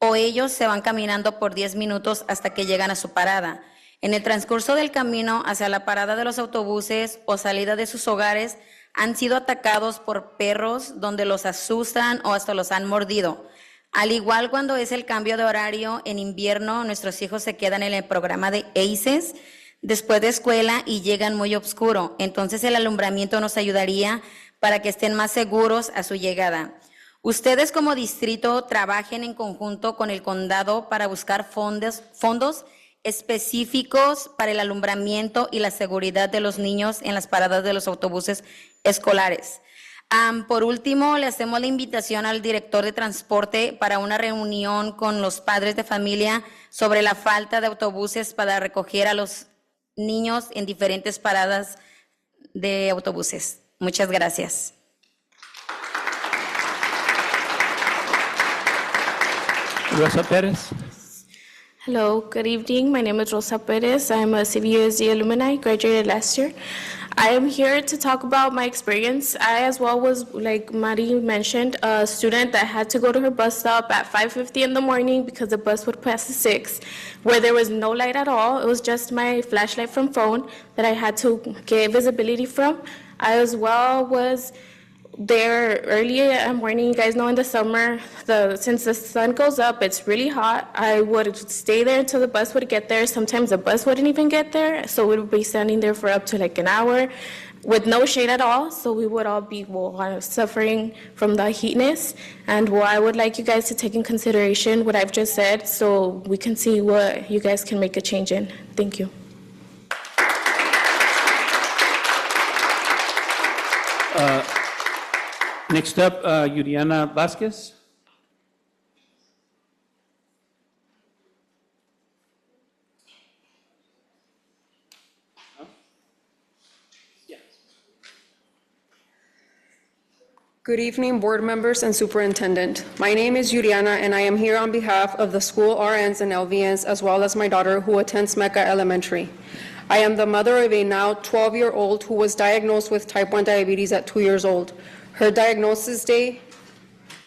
o ellos se van caminando por 10 minutos hasta que llegan a su parada. En el transcurso del camino hacia la parada de los autobuses o salida de sus hogares han sido atacados por perros donde los asustan o hasta los han mordido. Al igual cuando es el cambio de horario en invierno, nuestros hijos se quedan en el programa de ACES después de escuela y llegan muy oscuro. Entonces el alumbramiento nos ayudaría para que estén más seguros a su llegada. Ustedes como distrito trabajen en conjunto con el condado para buscar fondos específicos para el alumbramiento y la seguridad de los niños en las paradas de los autobuses escolares. Por último, le hacemos la invitación al director de transporte para una reunión con los padres de familia sobre la falta de autobuses para recoger a los niños en diferentes paradas de autobuses. Muchas gracias. Rosa Perez. Hello, good evening. My name is Rosa Perez. I'm a CVUSD alumni, graduated last year. I am here to talk about my experience. I as well was, like Mari mentioned, a student that had to go to her bus stop at 5:50 in the morning because the bus would pass at 6, where there was no light at all. It was just my flashlight from phone that I had to get visibility from. I as well was there early in the morning. You guys know in the summer, since the sun goes up, it's really hot. I would stay there until the bus would get there. Sometimes the bus wouldn't even get there, so we would be standing there for up to like an hour with no shade at all. So we would all be suffering from the heatness. And I would like you guys to take in consideration what I've just said so we can see what you guys can make a change in. Thank you. Next up, Yuriana Vasquez. Good evening, board members and superintendent. My name is Yuriana, and I am here on behalf of the school RNs and LVNs, as well as my daughter who attends Mecca Elementary. I am the mother of a now 12-year-old who was diagnosed with type 1 diabetes at 2 years old. Her diagnosis day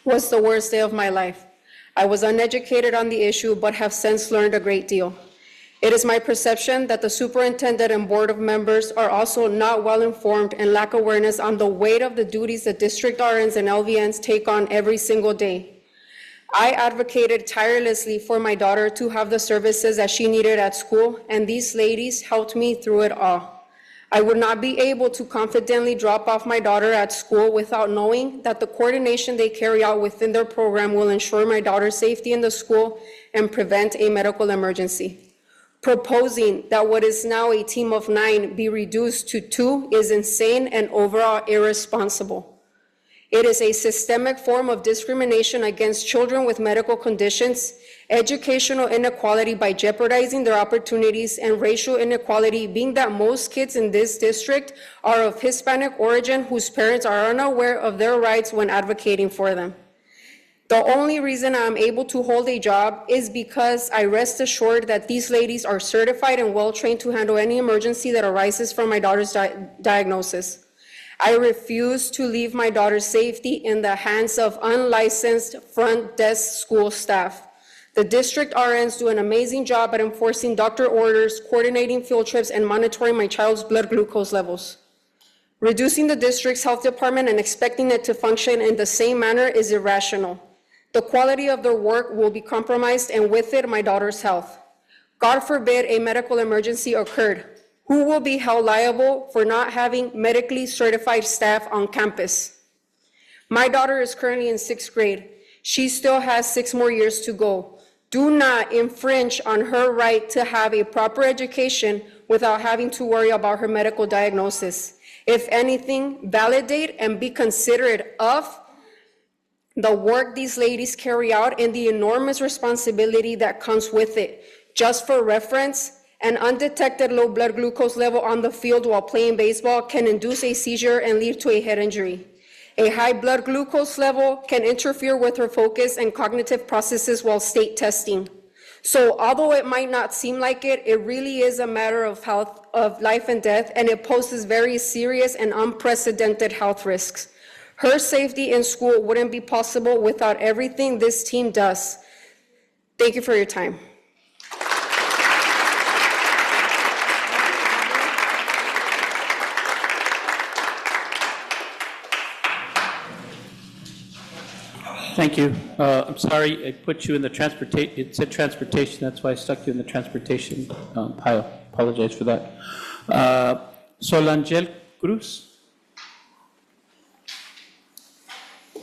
was the worst day of my life. I was uneducated on the issue, but have since learned a great deal. It is my perception that the superintendent and board of members are also not well informed and lack awareness on the weight of the duties that district RNs and LVNs take on every single day. I advocated tirelessly for my daughter to have the services that she needed at school, and these ladies helped me through it all. I would not be able to confidently drop off my daughter at school without knowing that the coordination they carry out within their program will ensure my daughter's safety in the school and prevent a medical emergency. Proposing that what is now a team of 9 be reduced to 2 is insane and overall irresponsible. It is a systemic form of discrimination against children with medical conditions, educational inequality by jeopardizing their opportunities, and racial inequality, being that most kids in this district are of Hispanic origin whose parents are unaware of their rights when advocating for them. The only reason I'm able to hold a job is because I rest assured that these ladies are certified and well-trained to handle any emergency that arises from my daughter's diagnosis. I refuse to leave my daughter's safety in the hands of unlicensed front desk school staff. The district RNs do an amazing job at enforcing doctor orders, coordinating field trips, and monitoring my child's blood glucose levels. Reducing the district's health department and expecting it to function in the same manner is irrational. The quality of their work will be compromised, and with it, my daughter's health. God forbid a medical emergency occurred. Who will be held liable for not having medically certified staff on campus? My daughter is currently in 6th grade. She still has 6 more years to go. Do not infringe on her right to have a proper education without having to worry about her medical diagnosis. If anything, validate and be considerate of the work these ladies carry out and the enormous responsibility that comes with it. Just for reference, an undetected low blood glucose level on the field while playing baseball can induce a seizure and lead to a head injury. A high blood glucose level can interfere with her focus and cognitive processes while state testing. So although it might not seem like it, it really is a matter of health, of life and death, and it poses very serious and unprecedented health risks. Her safety in school wouldn't be possible without everything this team does. Thank you for your time. Thank you. I'm sorry, I put you in the transportation, it said transportation, that's why I stuck you in the transportation pile. Apologize for that. Solangel Cruz.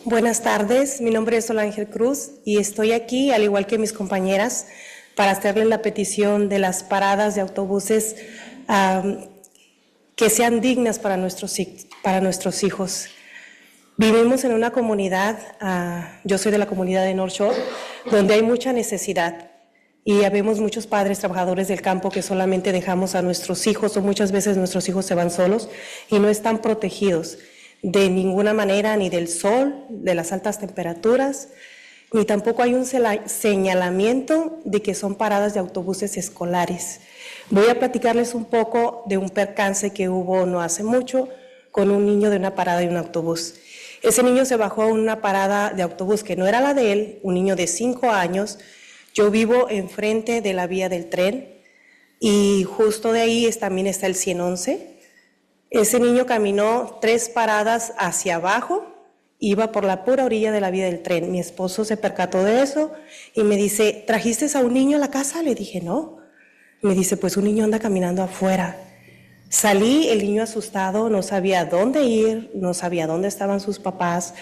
Buenas tardes, mi nombre es Solángel Cruz y estoy aquí, al igual que mis compañeras, para hacerles la petición de las paradas de autobuses que sean dignas para nuestros hijos. Vivimos en una comunidad, yo soy de la comunidad de North Shore, donde hay mucha necesidad y habemos muchos padres trabajadores del campo que solamente dejamos a nuestros hijos o muchas veces nuestros hijos se van solos y no están protegidos de ninguna manera, ni del sol, de las altas temperaturas, ni tampoco hay un señalamiento de que son paradas de autobuses escolares. Voy a platicarles un poco de un percance que hubo no hace mucho con un niño de una parada de un autobús. Ese niño se bajó a una parada de autobús que no era la de él, un niño de 5 años. Yo vivo enfrente de la vía del tren y justo de ahí también está el 111. Ese niño caminó 3 paradas hacia abajo, iba por la pura orilla de la vía del tren. Mi esposo se percató de eso y me dice, ¿trajiste a un niño a la casa? Le dije, no. Me dice, pues un niño anda caminando afuera. Salí, el niño asustado, no sabía dónde ir, no sabía dónde estaban sus papás.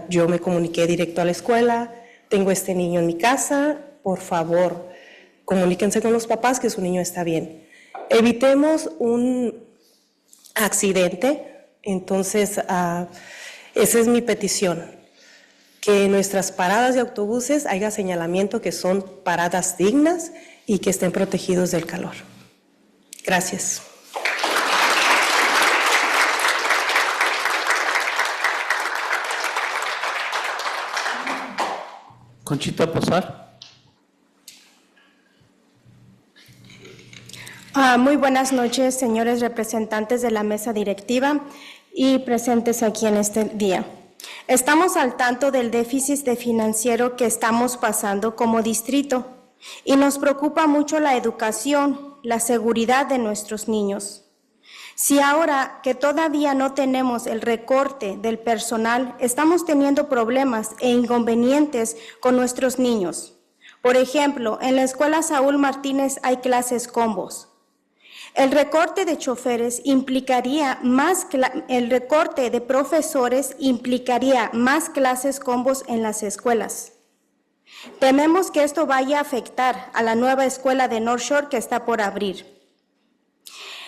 Yo me comuniqué directo a la escuela, tengo este niño en mi casa, por favor, comuníquense con los papás que su niño está bien. Evitemos un accidente, entonces esa es mi petición, que en nuestras paradas de autobuses haya señalamiento que son paradas dignas y que estén protegidos del calor. Gracias. Conchita Posar. Muy buenas noches, señores representantes de la mesa directiva y presentes aquí en este día. Estamos al tanto del déficit financiero que estamos pasando como distrito y nos preocupa mucho la educación, la seguridad de nuestros niños. Si ahora que todavía no tenemos el recorte del personal, estamos teniendo problemas e inconvenientes con nuestros niños. Por ejemplo, en la escuela Saúl Martínez hay clases combos. El recorte de choferes implicaría el recorte de profesores implicaría más clases combos en las escuelas. Tememos que esto vaya a afectar a la nueva escuela de North Shore que está por abrir.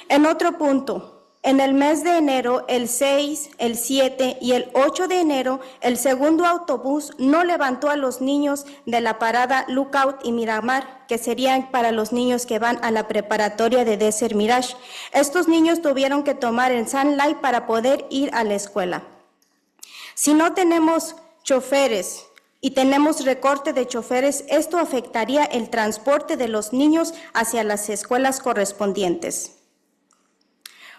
En otro punto, en el mes de enero, el 6, el 7 y el 8 de enero, el segundo autobús no levantó a los niños de la parada Lookout y Miramar, que serían para los niños que van a la preparatoria de Desert Mirage. Estos niños tuvieron que tomar el Sunlight para poder ir a la escuela. Si no tenemos choferes y tenemos recorte de choferes, esto afectaría el transporte de los niños hacia las escuelas correspondientes.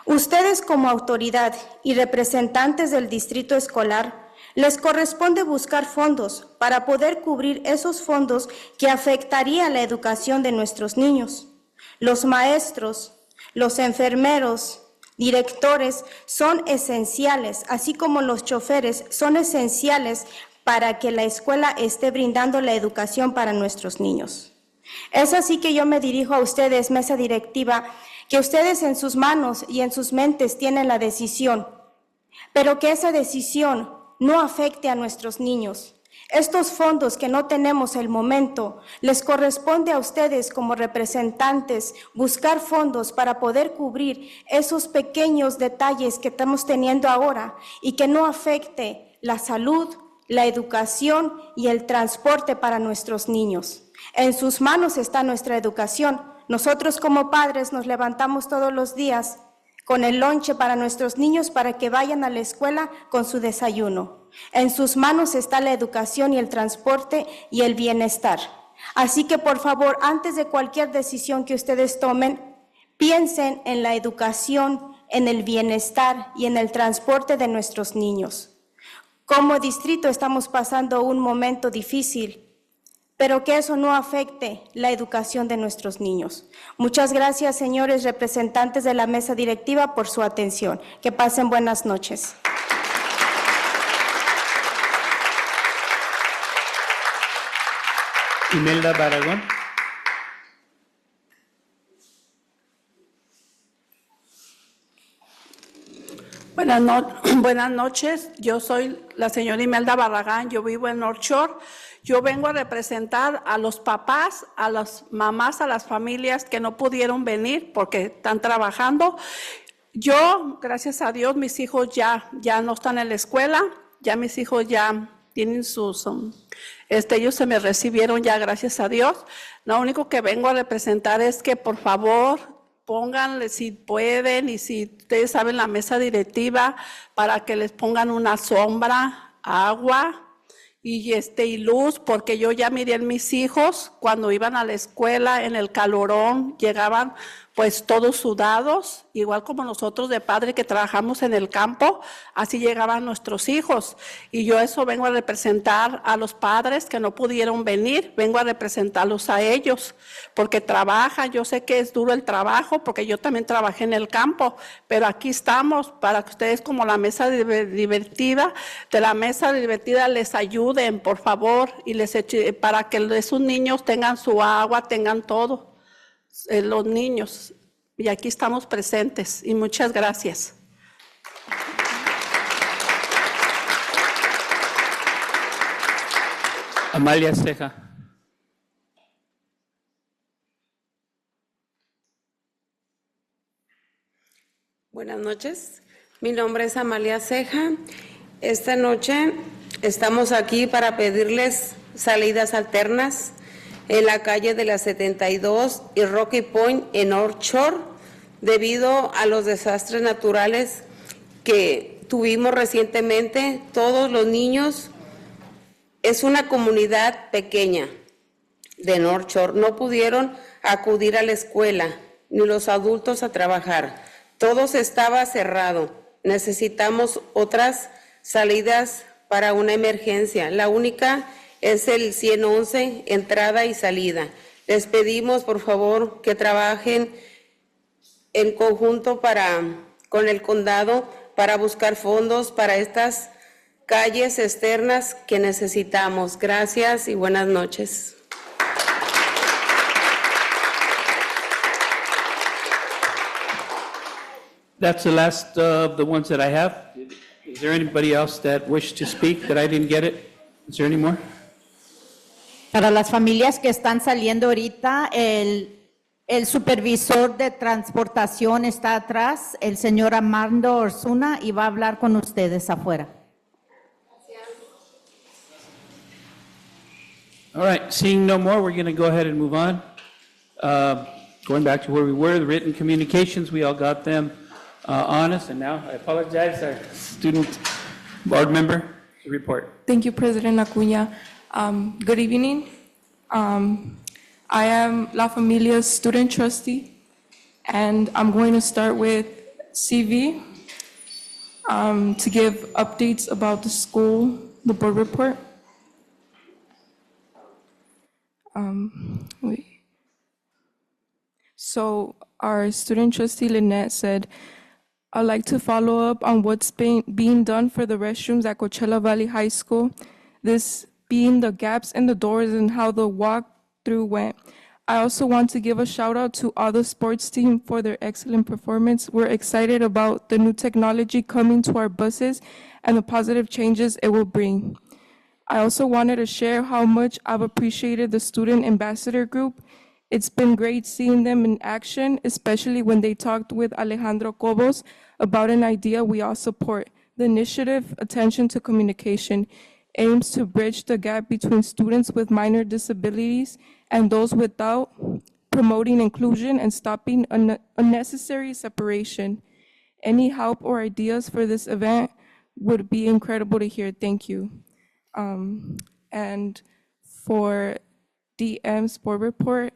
Ustedes como autoridad y representantes del distrito escolar, les corresponde buscar fondos para poder cubrir esos fondos que afectarían la educación de nuestros niños. Los maestros, los enfermeros, directores son esenciales, así como los choferes son esenciales para que la escuela esté brindando la educación para nuestros niños. Es así que yo me dirijo a ustedes, mesa directiva, que ustedes en sus manos y en sus mentes tienen la decisión, pero que esa decisión no afecte a nuestros niños. Estos fondos que no tenemos el momento, les corresponde a ustedes como representantes buscar fondos para poder cubrir esos pequeños detalles que estamos teniendo ahora y que no afecte la salud, la educación y el transporte para nuestros niños. En sus manos está nuestra educación. Nosotros como padres nos levantamos todos los días con el lonche para nuestros niños para que vayan a la escuela con su desayuno. En sus manos está la educación y el transporte y el bienestar. Así que por favor, antes de cualquier decisión que ustedes tomen, piensen en la educación, en el bienestar y en el transporte de nuestros niños. Como distrito estamos pasando un momento difícil, pero que eso no afecte la educación de nuestros niños. Muchas gracias, señores representantes de la mesa directiva, por su atención. Que pasen buenas noches. Imelda Barragán. Buenas noches, yo soy la señora Imelda Barragán, yo vivo en North Shore. Yo vengo a representar a los papás, a las mamás, a las familias que no pudieron venir porque están trabajando. Yo, gracias a Dios, mis hijos ya no están en la escuela, ya mis hijos ya tienen sus, ellos se me recibieron ya, gracias a Dios. Lo único que vengo a representar es que por favor pónganle si pueden y si ustedes saben la mesa directiva para que les pongan una sombra, agua y luz, porque yo ya miré a mis hijos cuando iban a la escuela en el calorón, llegaban pues todos sudados, igual como nosotros de padre que trabajamos en el campo, así llegaban nuestros hijos. Y yo eso vengo a representar a los padres que no pudieron venir, vengo a representarlos a ellos, porque trabajan, yo sé que es duro el trabajo, porque yo también trabajé en el campo, pero aquí estamos para que ustedes como la mesa divertida, de la mesa divertida les ayuden, por favor, y para que esos niños tengan su agua, tengan todo. Los niños, y aquí estamos presentes, y muchas gracias. Amalia Ceja. Buenas noches, mi nombre es Amalia Ceja. Esta noche estamos aquí para pedirles salidas alternas en la calle de la 72 y Rocky Point en North Shore, debido a los desastres naturales que tuvimos recientemente. Todos los niños, es una comunidad pequeña de North Shore, no pudieron acudir a la escuela, ni los adultos a trabajar. Todo estaba cerrado. Necesitamos otras salidas para una emergencia. La única es el 111, entrada y salida. Les pedimos, por favor, que trabajen en conjunto con el condado para buscar fondos para estas calles externas que necesitamos. Gracias y buenas noches. That's the last of the ones that I have. Is there anybody else that wished to speak that I didn't get it? Is there any more? Para las familias que están saliendo ahorita, el supervisor de transportación está atrás, el señor Armando Orsuna, y va a hablar con ustedes afuera. All right, seeing no more, we're going to go ahead and move on. Going back to where we were, the written communications, we all got them on us, and now I apologize, our student board member report. Thank you, President Acuña. Good evening. I am La Familia's student trustee, and I'm going to start with CV to give updates about the school, the board report. So our student trustee Lynette said, I'd like to follow up on what's being done for the restrooms at Coachella Valley High School, this being the gaps in the doors and how the walkthrough went. I also want to give a shout out to all the sports team for their excellent performance. We're excited about the new technology coming to our buses and the positive changes it will bring. I also wanted to share how much I've appreciated the student ambassador group. It's been great seeing them in action, especially when they talked with Alejandro Cobos about an idea we all support. The initiative, Attention to Communication, aims to bridge the gap between students with minor disabilities and those without, promoting inclusion and stopping unnecessary separation. Any help or ideas for this event would be incredible to hear. Thank you. And for DM Sport Report,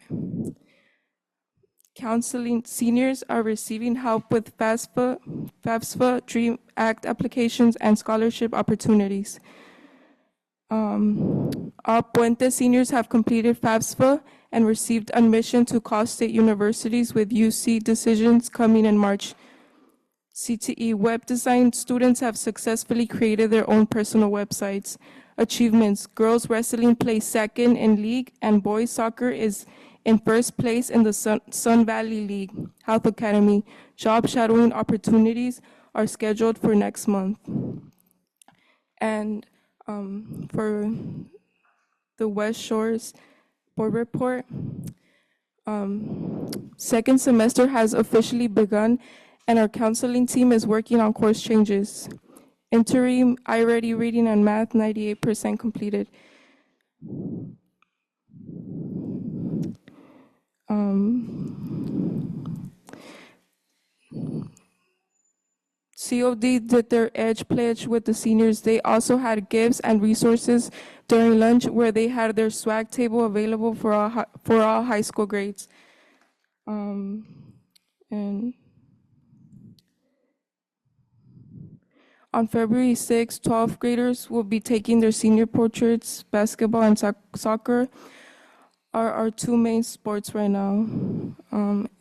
counseling seniors are receiving help with FAFSA, DREAM Act applications, and scholarship opportunities. All Puente seniors have completed FAFSA and received admission to Cal State universities with UC decisions coming in March. CTE web design students have successfully created their own personal websites. Achievements: girls wrestling placed second in league, and boys soccer is in first place in the Sun Valley League. Health Academy: job shadowing opportunities are scheduled for next month. And for the West Shores board report, second semester has officially begun, and our counseling team is working on course changes. Interim, iReady reading and math, 98% completed. COD did their EDGE pledge with the seniors. They also had gifts and resources during lunch where they had their swag table available for all high school grades. And on February 6th, 12th graders will be taking their senior portraits. Basketball and soccer are our two main sports right now.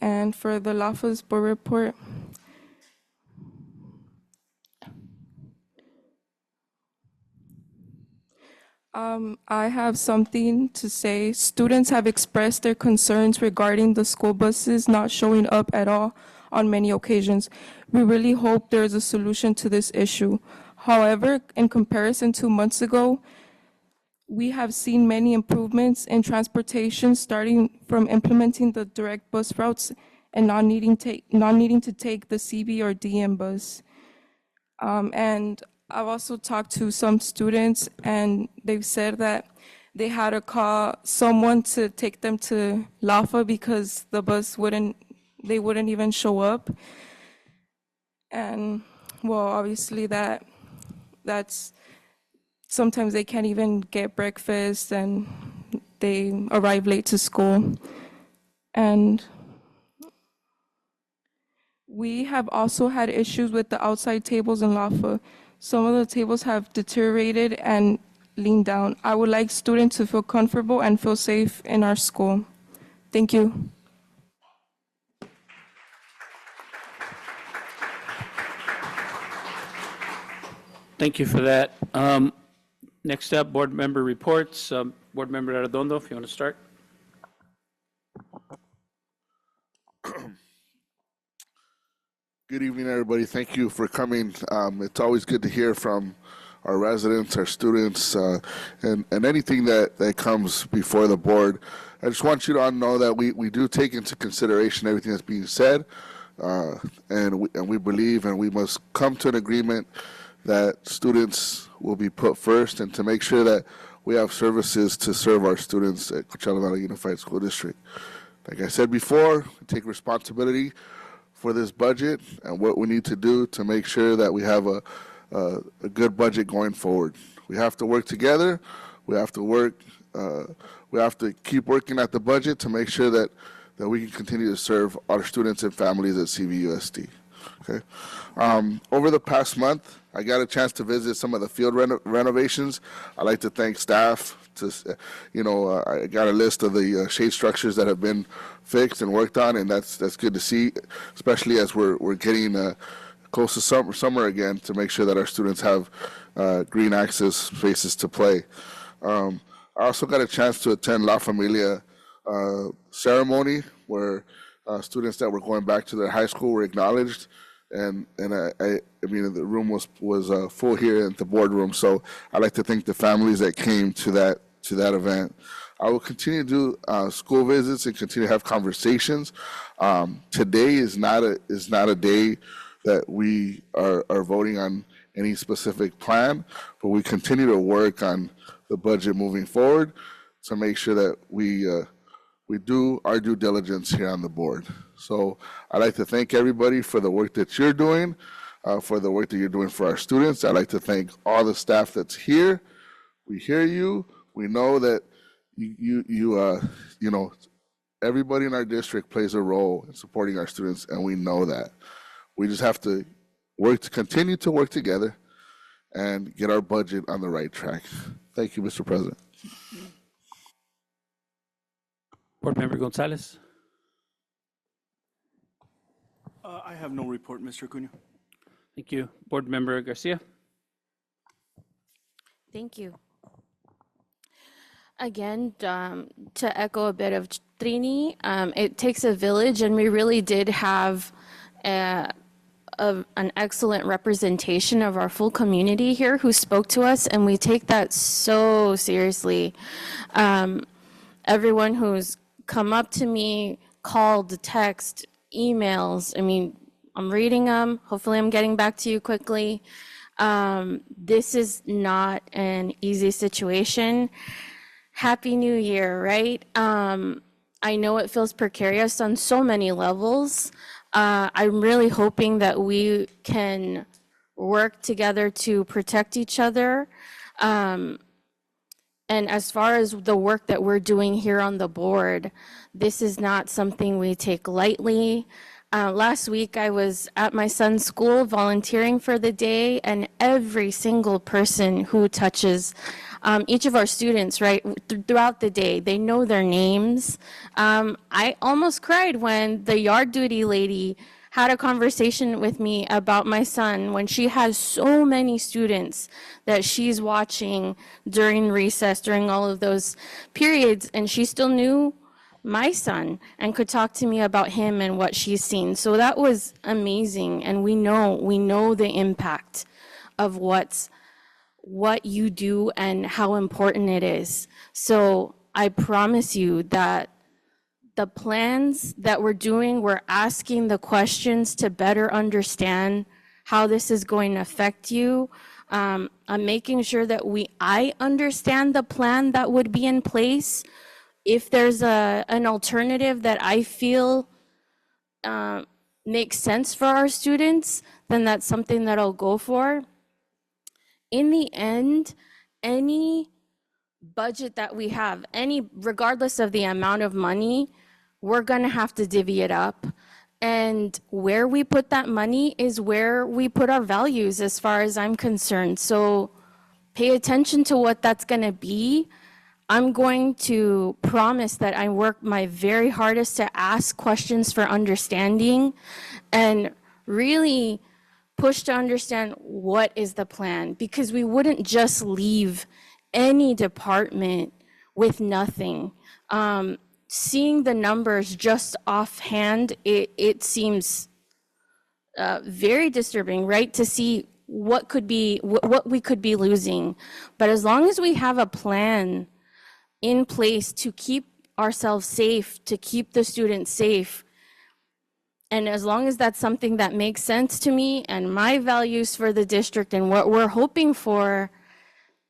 And for the LAFA sport report, I have something to say. Students have expressed their concerns regarding the school buses not showing up at all on many occasions. We really hope there is a solution to this issue. However, in comparison to months ago, we have seen many improvements in transportation, starting from implementing the direct bus routes and not needing to take the CB or DM bus. And I've also talked to some students, and they've said that they had to call someone to take them to LAFA because the bus wouldn't even show up. And well, obviously that's sometimes they can't even get breakfast and they arrive late to school. And we have also had issues with the outside tables in LAFA. Some of the tables have deteriorated and leaned down. I would like students to feel comfortable and feel safe in our school. Thank you. Thank you for that. Next up, board member reports. Board member Arredondo, if you want to start. Good evening, everybody. Thank you for coming. It's always good to hear from our residents, our students, and anything that comes before the board. I just want you to all know that we do take into consideration everything that's being said, and we believe and we must come to an agreement that students will be put first and to make sure that we have services to serve our students at Coachella Valley Unified School District. Like I said before, we take responsibility for this budget and what we need to do to make sure that we have a good budget going forward. We have to work together. We have to work. We have to keep working at the budget to make sure that we can continue to serve our students and families at CVUSD. Okay. Over the past month, I got a chance to visit some of the field renovations. I'd like to thank staff. I got a list of the shade structures that have been fixed and worked on, and that's good to see, especially as we're getting close to summer again, to make sure that our students have green access spaces to play. I also got a chance to attend La Familia ceremony where students that were going back to their high school were acknowledged, and I mean the room was full here at the boardroom. So I'd like to thank the families that came to that event. I will continue to do school visits and continue to have conversations. Today is not a day that we are voting on any specific plan, but we continue to work on the budget moving forward to make sure that we do our due diligence here on the board. So I'd like to thank everybody for the work that you're doing, for the work that you're doing for our students. I'd like to thank all the staff that's here. We hear you. We know that you know, everybody in our district plays a role in supporting our students, and we know that. We just have to continue to work together and get our budget on the right track. Thank you, Mr. President. Board Member Gonzalez. I have no report, Mr. Cunha. Thank you. Board Member Garcia. Thank you. Again, to echo a bit of Trini, it takes a village, and we really did have an excellent representation of our full community here who spoke to us, and we take that so seriously. Everyone who's come up to me, called, text, emails, I mean, I'm reading them. Hopefully I'm getting back to you quickly. This is not an easy situation. Happy New Year, right? I know it feels precarious on so many levels. I'm really hoping that we can work together to protect each other. And as far as the work that we're doing here on the board, this is not something we take lightly. Last week, I was at my son's school volunteering for the day, and every single person who touches each of our students, right, throughout the day, they know their names. I almost cried when the yard duty lady had a conversation with me about my son when she has so many students that she's watching during recess, during all of those periods, and she still knew my son and could talk to me about him and what she's seen. So that was amazing, and we know the impact of what you do and how important it is. So I promise you that the plans that we're doing, we're asking the questions to better understand how this is going to affect you. I'm making sure that I understand the plan that would be in place. If there's an alternative that I feel makes sense for our students, then that's something that I'll go for. In the end, any budget that we have, regardless of the amount of money, we're gonna have to divvy it up. And where we put that money is where we put our values, as far as I'm concerned. So pay attention to what that's gonna be. I'm going to promise that I work my very hardest to ask questions for understanding and really push to understand what is the plan, because we wouldn't just leave any department with nothing. Seeing the numbers just offhand, it seems very disturbing, right? To see what we could be losing. But as long as we have a plan in place to keep ourselves safe, to keep the students safe, and as long as that's something that makes sense to me and my values for the district and what we're hoping for,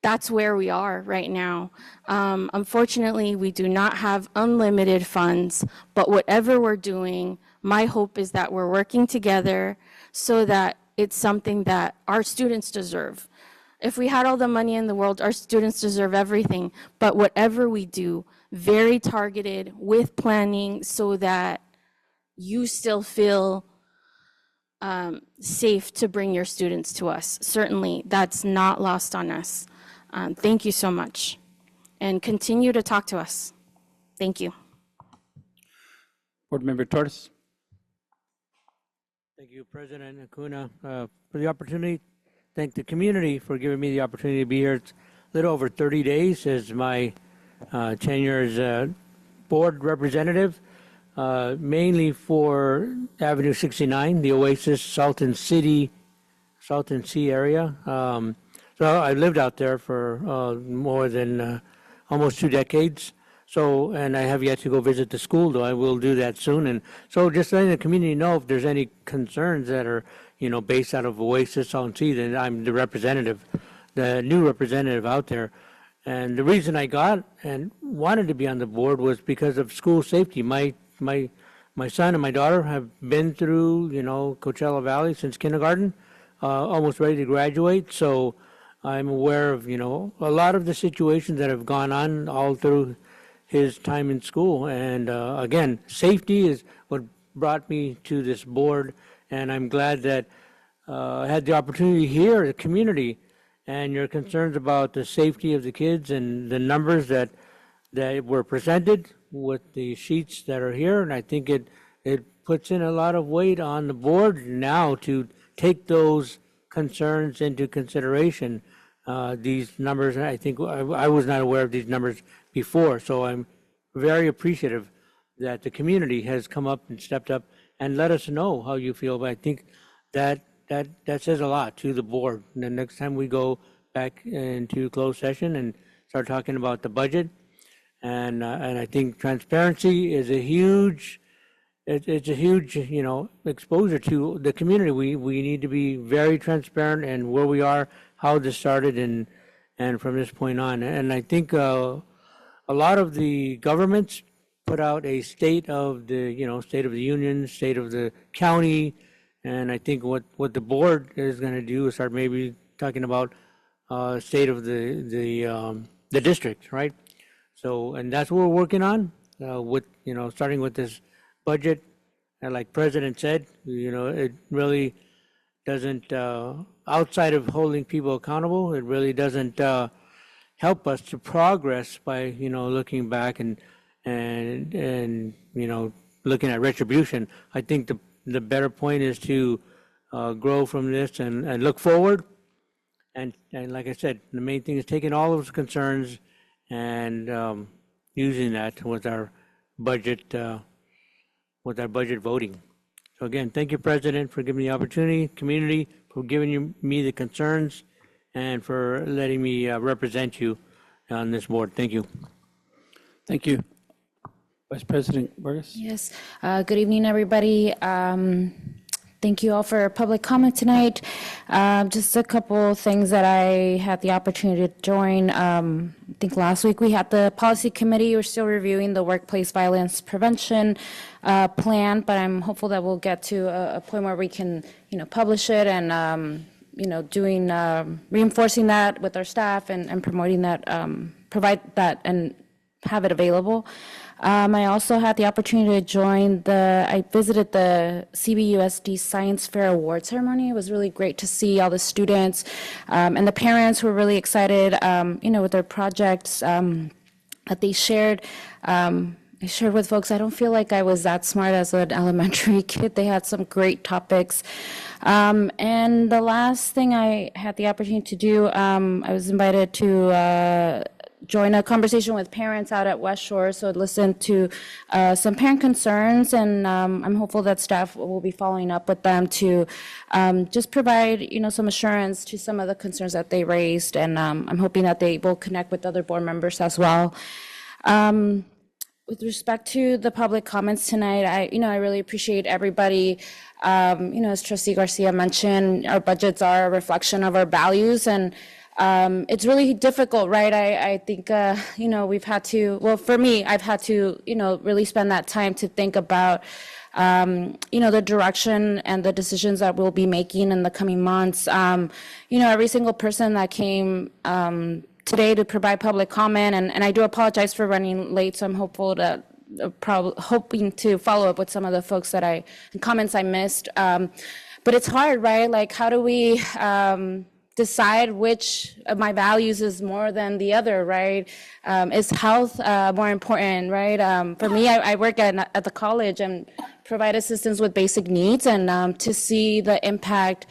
that's where we are right now. Unfortunately, we do not have unlimited funds, but whatever we're doing, my hope is that we're working together so that it's something that our students deserve. If we had all the money in the world, our students deserve everything, but whatever we do, very targeted with planning so that you still feel safe to bring your students to us. Certainly, that's not lost on us. Thank you so much. And continue to talk to us. Thank you. Board Member Torres. Thank you, President Acuna, for the opportunity. Thank the community for giving me the opportunity to be here. It's a little over 30 days as my tenure as board representative, mainly for Avenue 69, the Oasis, Salton Sea area. So I lived out there for more than almost 2 decades. So, and I have yet to go visit the school, though I will do that soon. And so just letting the community know if there's any concerns that are, based out of Oasis, Salton Sea, then I'm the representative, the new representative out there. And the reason I got and wanted to be on the board was because of school safety. My son and my daughter have been through, Coachella Valley since kindergarten, almost ready to graduate. So I'm aware of, a lot of the situations that have gone on all through his time in school. And again, safety is what brought me to this board. And I'm glad that I had the opportunity to hear the community and your concerns about the safety of the kids and the numbers that were presented with the sheets that are here. And I think it puts in a lot of weight on the board now to take those concerns into consideration. These numbers, I think I was not aware of these numbers before, so I'm very appreciative that the community has come up and stepped up and let us know how you feel. But I think that says a lot to the board. And the next time we go back into closed session and start talking about the budget, and I think transparency is a huge, it's a huge, exposure to the community. We need to be very transparent and where we are, how this started, and from this point on. And I think a lot of the governments put out a state of the union, state of the county, and I think what the board is going to do is start maybe talking about state of the district, right? So, and that's what we're working on with starting with this budget. And like President said, it really doesn't outside of holding people accountable, it really doesn't help us to progress by looking back and looking at retribution. I think the better point is to grow from this and look forward. And like I said, the main thing is taking all those concerns and using that with our budget voting. So again, thank you, President, for giving me the opportunity, community, for giving me the concerns, and for letting me represent you on this board. Thank you. Thank you. Vice President Vargas. Yes. Good evening, everybody. Thank you all for public comment tonight. Just a couple things that I had the opportunity to join. I think last week we had the policy committee. We're still reviewing the workplace violence prevention plan, but I'm hopeful that we'll get to a point where we can, publish it and, doing reinforcing that with our staff and promoting that, provide that and have it available. I also had the opportunity to join I visited the CVUSD Science Fair Award ceremony. It was really great to see all the students and the parents who were really excited, with their projects that they shared. I shared with folks, I don't feel like I was that smart as an elementary kid. They had some great topics. And the last thing I had the opportunity to do, I was invited to join a conversation with parents out at West Shore, so listen to some parent concerns, and I'm hopeful that staff will be following up with them to just provide, some assurance to some of the concerns that they raised, and I'm hoping that they will connect with other board members as well. With respect to the public comments tonight, I really appreciate everybody. As Trustee Garcia mentioned, our budgets are a reflection of our values, and it's really difficult, right? I think, we've had to, well, for me, I've had to, really spend that time to think about, the direction and the decisions that we'll be making in the coming months. Every single person that came today to provide public comment, and I do apologize for running late, so I'm hopeful to hoping to follow up with some of the folks that comments I missed. But it's hard, right? Like, how do we decide which of my values is more than the other, right? Is health more important, right? For me, I work at the college and provide assistance with basic needs, and to see the impact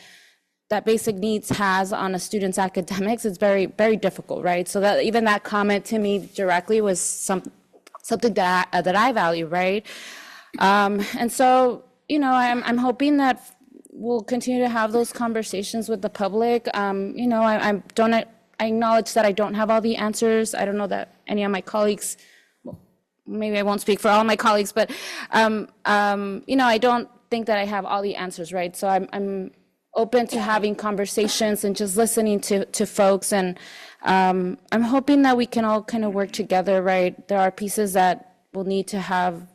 that basic needs has on a student's academics, it's very, very difficult, right? So that even that comment to me directly was something that I value, right? And so, I'm hoping that we'll continue to have those conversations with the public. I acknowledge that I don't have all the answers. I don't know that any of my colleagues, well, maybe I won't speak for all my colleagues, but I don't think that I have all the answers, right? So I'm open to having conversations and just listening to folks, and I'm hoping that we can all kind of work together, right? There are pieces that we'll need to have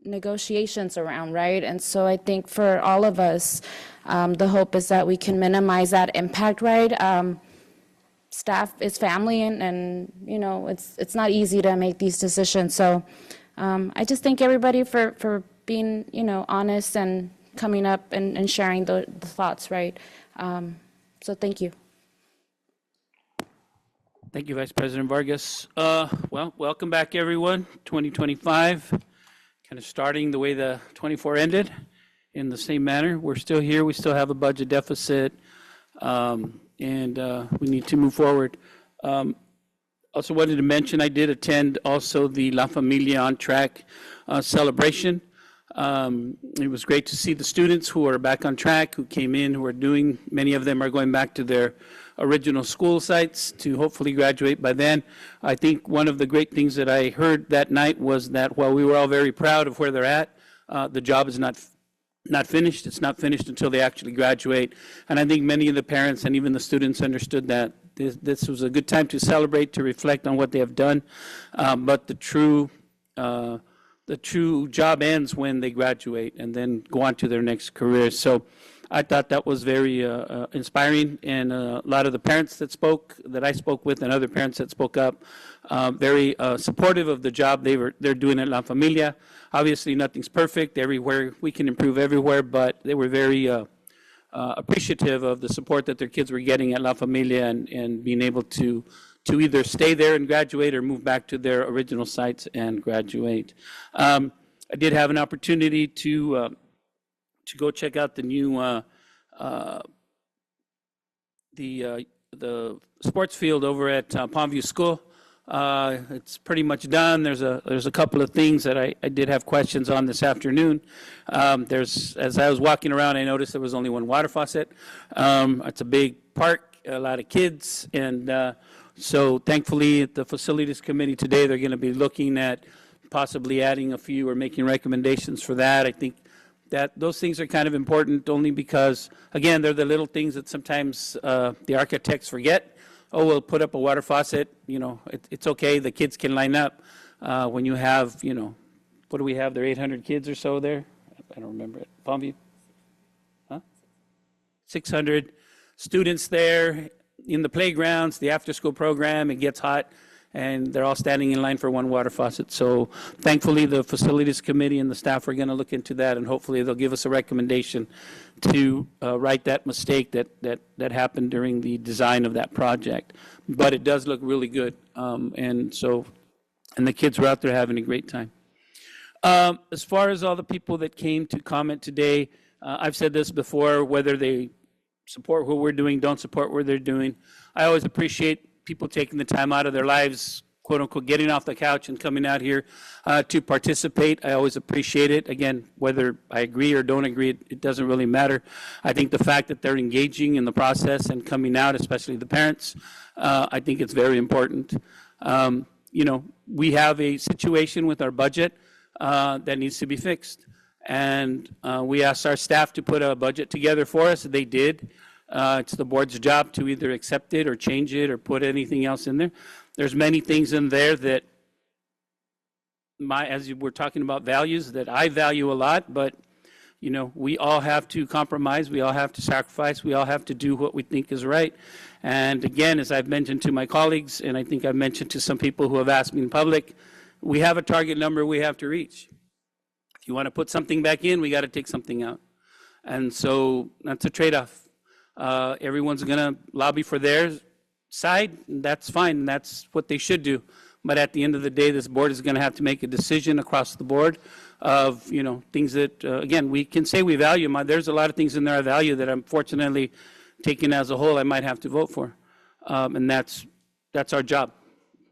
negotiations around, right? And so I think for all of us, the hope is that we can minimize that impact, right? Staff is family, and it's not easy to make these decisions. So I just thank everybody for being honest and coming up and sharing the thoughts, right? So thank you. Thank you, Vice President Vargas. Well, welcome back, everyone. 2025, kind of starting the way the 24 ended, in the same manner. We're still here. We still have a budget deficit, and we need to move forward. Also wanted to mention, I did attend also the La Familia on Track celebration. It was great to see the students who are back on track, who came in, who are doing, many of them are going back to their original school sites to hopefully graduate by then. I think one of the great things that I heard that night was that while we were all very proud of where they're at, the job is not finished. It's not finished until they actually graduate. And I think many of the parents and even the students understood that this was a good time to celebrate, to reflect on what they have done. But the true job ends when they graduate and then go on to their next career. So I thought that was very inspiring, and a lot of the parents that I spoke with and other parents that spoke up, very supportive of the job they're doing at La Familia. Obviously, nothing's perfect. Everywhere we can improve everywhere, but they were very appreciative of the support that their kids were getting at La Familia, and being able to either stay there and graduate or move back to their original sites and graduate. I did have an opportunity to go check out the new the sports field over at Palmview School. It's pretty much done. There's a couple of things that I did have questions on this afternoon. As I was walking around, I noticed there was only one water faucet. It's a big park, a lot of kids, and so thankfully at the facilities committee today, they're going to be looking at possibly adding a few or making recommendations for that. I think that those things are kind of important, only because, again, they're the little things that sometimes the architects forget. Oh, we'll put up a water faucet, it's okay, the kids can line up. When you have, what do we have there, 800 kids or so there? I don't remember it. Palmview? Huh? 600 students there in the playgrounds, the after-school program, it gets hot, and they're all standing in line for one water faucet. So thankfully, the facilities committee and the staff are going to look into that, and hopefully they'll give us a recommendation to right that mistake that happened during the design of that project. But it does look really good, and the kids were out there having a great time. As far as all the people that came to comment today, I've said this before, whether they support what we're doing, don't support what they're doing, I always appreciate people taking the time out of their lives, quote unquote, getting off the couch and coming out here to participate. I always appreciate it. Again, whether I agree or don't agree, it doesn't really matter. I think the fact that they're engaging in the process and coming out, especially the parents, I think it's very important. You know, we have a situation with our budget that needs to be fixed. And we asked our staff to put a budget together for us. They did. It's the board's job to either accept it or change it or put anything else in there. There's many things in there that as we're talking about values, that I value a lot, but you know, we all have to compromise, we all have to sacrifice, we all have to do what we think is right. And again, as I've mentioned to my colleagues, and I think I've mentioned to some people who have asked me in public, we have a target number we have to reach. If you want to put something back in, we got to take something out. And so that's a trade-off. Everyone's going to lobby for their side, and that's fine. That's what they should do. But at the end of the day, this board is going to have to make a decision across the board of, you know, things that, again, we can say we value. There's a lot of things in there I value that unfortunately, taken as a whole, I might have to vote for. And that's our job.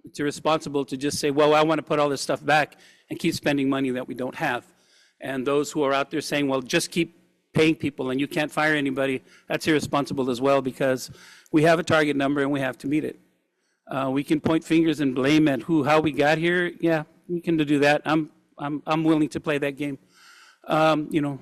It's irresponsible to just say, well, I want to put all this stuff back and keep spending money that we don't have. And those who are out there saying, well, just keep paying people and you can't fire anybody, that's irresponsible as well, because we have a target number and we have to meet it. We can point fingers and blame at how we got here. Yeah, we can do that. I'm willing to play that game. You know,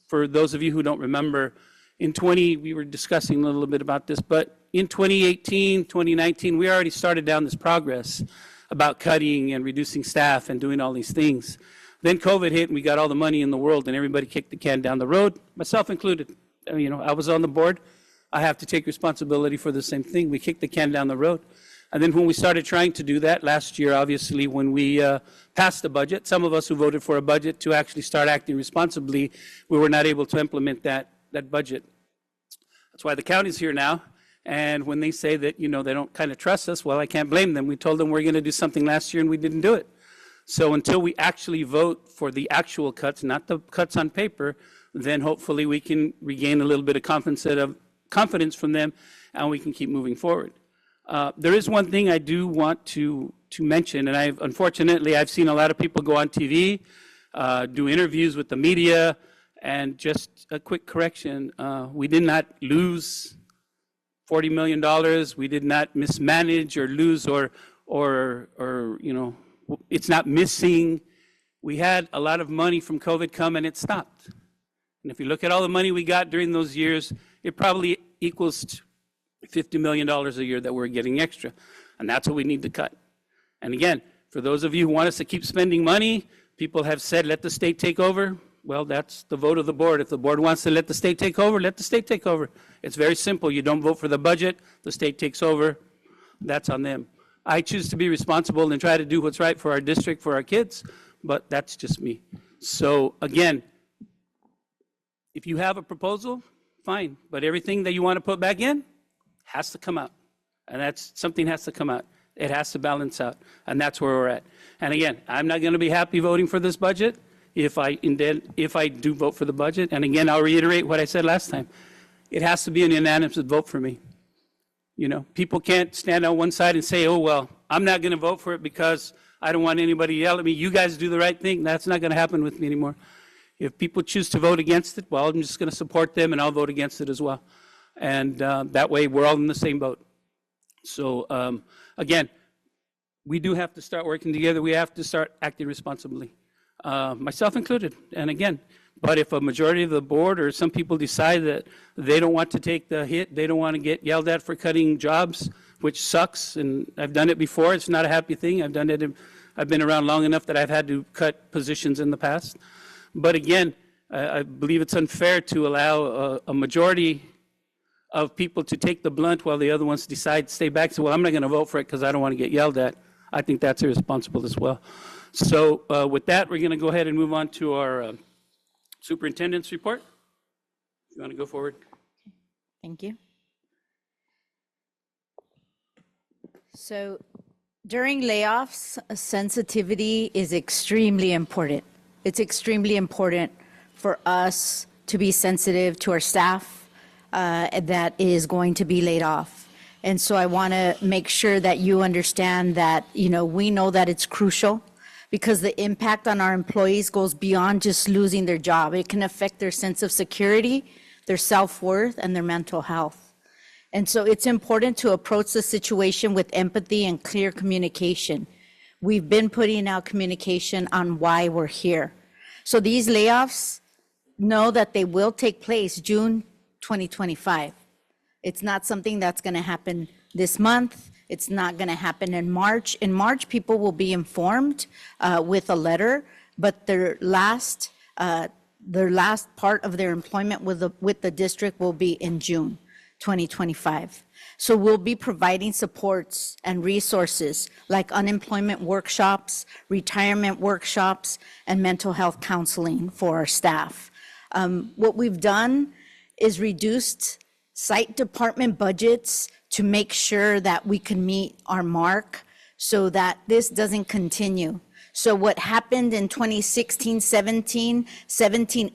for those of you who don't remember, we were discussing a little bit about this, but in 2018, 2019, we already started down this progress about cutting and reducing staff and doing all these things. Then COVID hit and we got all the money in the world and everybody kicked the can down the road, myself included. You know, I was on the board. I have to take responsibility for the same thing. We kicked the can down the road. And then when we started trying to do that last year, obviously, when we passed the budget, some of us who voted for a budget to actually start acting responsibly, we were not able to implement that budget. That's why the county's here now. And when they say that, you know, they don't kind of trust us, well, I can't blame them. We told them we're going to do something last year and we didn't do it. So until we actually vote for the actual cuts, not the cuts on paper, then hopefully we can regain a little bit of confidence from them and we can keep moving forward. There is one thing I do want to mention, and unfortunately I've seen a lot of people go on TV, do interviews with the media, and just a quick correction, we did not lose $40 million, we did not mismanage or lose or you know, it's not missing. We had a lot of money from COVID come and it stopped. And if you look at all the money we got during those years, it probably equals $50 million a year that we're getting extra. And that's what we need to cut. And again, for those of you who want us to keep spending money, people have said, let the state take over. Well, that's the vote of the board. If the board wants to let the state take over, let the state take over. It's very simple. You don't vote for the budget, the state takes over. That's on them. I choose to be responsible and try to do what's right for our district, for our kids, but that's just me. So again, if you have a proposal, fine, but everything that you want to put back in has to come out. And something has to come out. It has to balance out, and that's where we're at. And again, I'm not going to be happy voting for this budget if I do vote for the budget. And again, I'll reiterate what I said last time. It has to be an unanimous vote for me. You know, people can't stand on one side and say, oh, well, I'm not going to vote for it because I don't want anybody to yell at me. You guys do the right thing. That's not going to happen with me anymore. If people choose to vote against it, well, I'm just going to support them and I'll vote against it as well. And that way we're all in the same boat. So again, we do have to start working together. We have to start acting responsibly, myself included. And again, but if a majority of the board or some people decide that they don't want to take the hit, they don't want to get yelled at for cutting jobs, which sucks, and I've done it before. It's not a happy thing. I've done it. I've been around long enough that I've had to cut positions in the past. But again, I believe it's unfair to allow a majority of people to take the blunt while the other ones decide to stay back. So, well, I'm not going to vote for it because I don't want to get yelled at. I think that's irresponsible as well. So with that, we're going to go ahead and move on to our superintendent's report. If you want to go forward. Thank you. So during layoffs, sensitivity is extremely important. It's extremely important for us to be sensitive to our staff that is going to be laid off. And so I want to make sure that you understand that, we know that it's crucial because the impact on our employees goes beyond just losing their job. It can affect their sense of security, their self-worth, and their mental health. And so it's important to approach the situation with empathy and clear communication. We've been putting out communication on why we're here. So these layoffs, know that they will take place June 2025. It's not something that's going to happen this month. It's not going to happen in March. In March, people will be informed with a letter, but their last part of their employment with the district will be in June 2025. So we'll be providing supports and resources like unemployment workshops, retirement workshops, and mental health counseling for our staff. What we've done is reduced site department budgets to make sure that we can meet our mark so that this doesn't continue. So what happened in 2016, 17,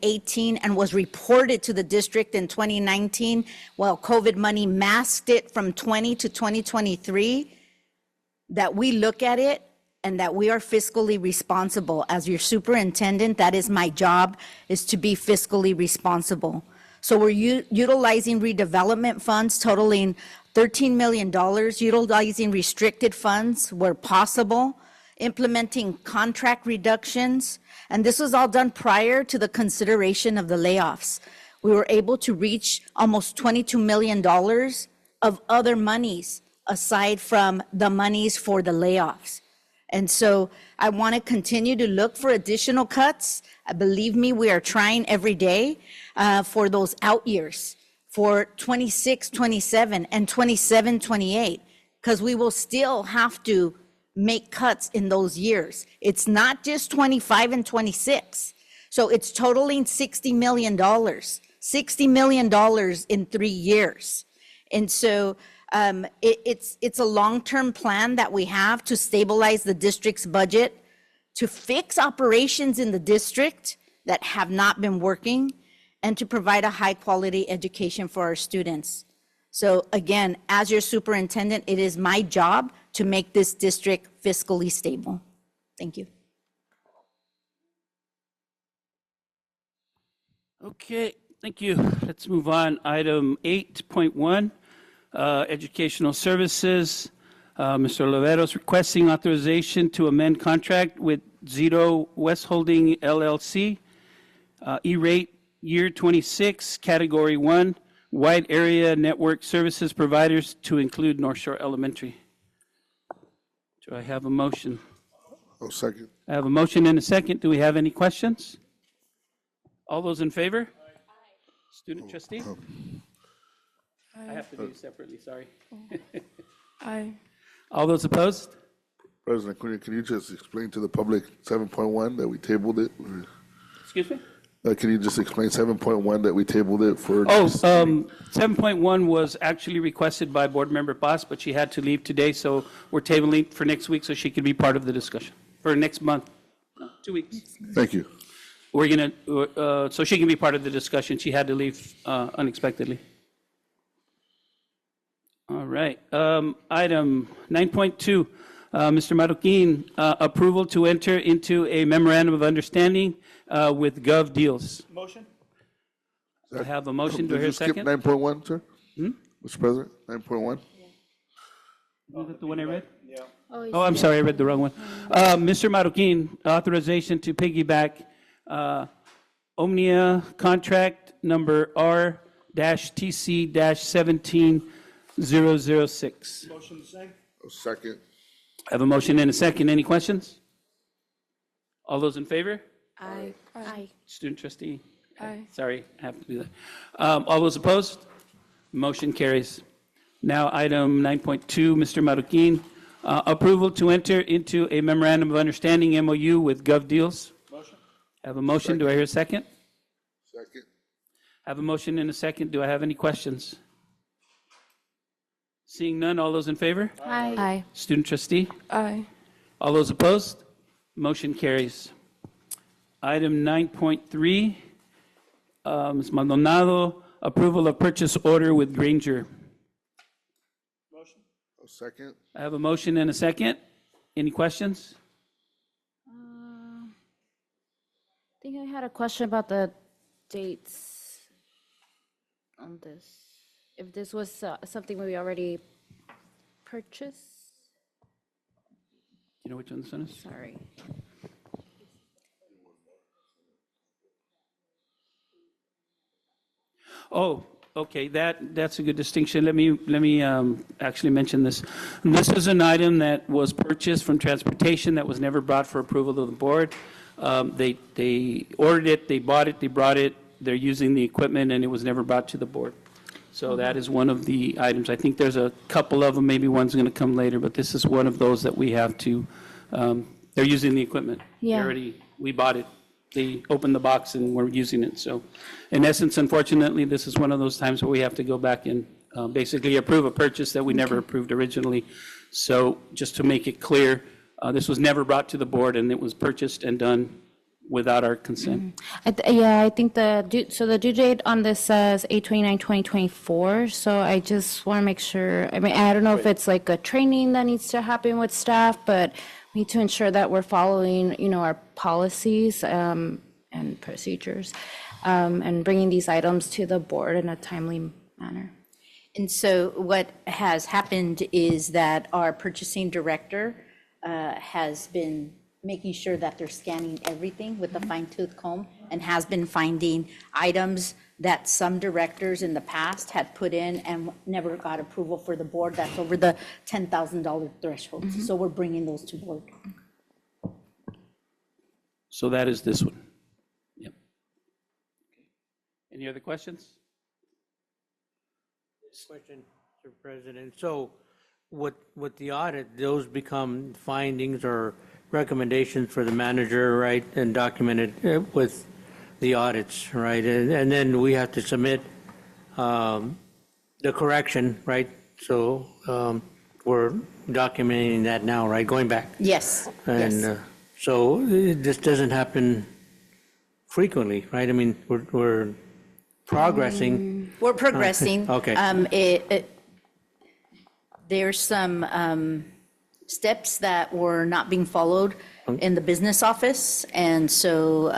18, and was reported to the district in 2019, while COVID money masked it from 20 to 2023, that we look at it and that we are fiscally responsible. As your superintendent, that is my job, is to be fiscally responsible. So we're utilizing redevelopment funds totaling $13 million, utilizing restricted funds where possible, implementing contract reductions, and this was all done prior to the consideration of the layoffs. We were able to reach almost $22 million of other monies aside from the monies for the layoffs. And so I want to continue to look for additional cuts. Believe me, we are trying every day for those out years, for 26, 27, and 27, 28, because we will still have to make cuts in those years. It's not just 25 and 26. So it's totaling $60 million, $60 million in 3 years. And so it's a long-term plan that we have to stabilize the district's budget, to fix operations in the district that have not been working, and to provide a high-quality education for our students. So again, as your superintendent, it is my job to make this district fiscally stable. Thank you. Okay, thank you. Let's move on. Item 8.1, Educational Services. Mr. Oliveros requesting authorization to amend contract with Zito West Holding LLC, E-rate year 26, category 1, wide area network services providers to include North Shore Elementary. Do I have a motion? Oh, second. I have a motion and a second. Do we have any questions? All those in favor? Student trustee? I have to do it separately, sorry. Aye. All those opposed? President Cunha, can you just explain to the public 7.1 that we tabled it? Excuse me? Can you just explain 7.1 that we tabled it for? 7.1 was actually requested by Board Member Paz, but she had to leave today, so we're tabling for next week so she could be part of the discussion. For next month, 2 weeks. Thank you. We're gonna, so she can be part of the discussion. She had to leave unexpectedly. All right. Item 9.2, Mr. Marroquin, approval to enter into a memorandum of understanding with Gov Deals. Motion? I have a motion. Do I hear a second? 9.1, sir? Hmm? Mr. President, 9.1? Is that the one I read? Yeah. Oh, I'm sorry, I read the wrong one. Mr. Marroquin, authorization to piggyback Omnia contract number R-TC-17006. Motion the same? Oh, second. I have a motion and a second. Any questions? All those in favor? Aye. Aye. Student trustee? Aye. Sorry, I have to do that. All those opposed? Motion carries. Now, item 9.2, Mr. Marroquin, approval to enter into a memorandum of understanding MOU with Gov Deals. Motion? I have a motion. Do I hear a second? Second. I have a motion and a second. Do I have any questions? Seeing none, all those in favor? Aye. Aye. Student trustee? Aye. All those opposed? Motion carries. Item 9.3, Ms. Maldonado, approval of purchase order with Granger. Second. I have a motion and a second. Any questions? I think I had a question about the dates on this. If this was something we already purchased? Do you know which one this one is? Sorry. Oh, okay, that's a good distinction. Let me actually mention this. This is an item that was purchased from transportation that was never brought for approval of the board. They ordered it, they bought it, they brought it, they're using the equipment, and it was never brought to the board. So that is one of the items. I think there's a couple of them, maybe one's going to come later, but this is one of those that we have to, they're using the equipment. Yeah. We bought it. They opened the box and we're using it. So in essence, unfortunately, this is one of those times where we have to go back and basically approve a purchase that we never approved originally. So just to make it clear, this was never brought to the board and it was purchased and done without our consent. Yeah, I think the due date on this says 8/29/2024. So I just want to make sure, I mean, I don't know if it's like a training that needs to happen with staff, but we need to ensure that we're following, our policies and procedures and bringing these items to the board in a timely manner. And so what has happened is that our purchasing director has been making sure that they're scanning everything with a fine-tooth comb and has been finding items that some directors in the past had put in and never got approval for the board that's over the $10,000 threshold. So we're bringing those to board. So that is this one. Yep. Any other questions? Question, Mr. President. So with the audit, those become findings or recommendations for the manager, right, and documented with the audits, right? And then we have to submit the correction, right? So we're documenting that now, right, going back. Yes, And yes. So this doesn't happen frequently, right? I mean, we're progressing. We're progressing. Okay. There's some steps that were not being followed in the business office. And so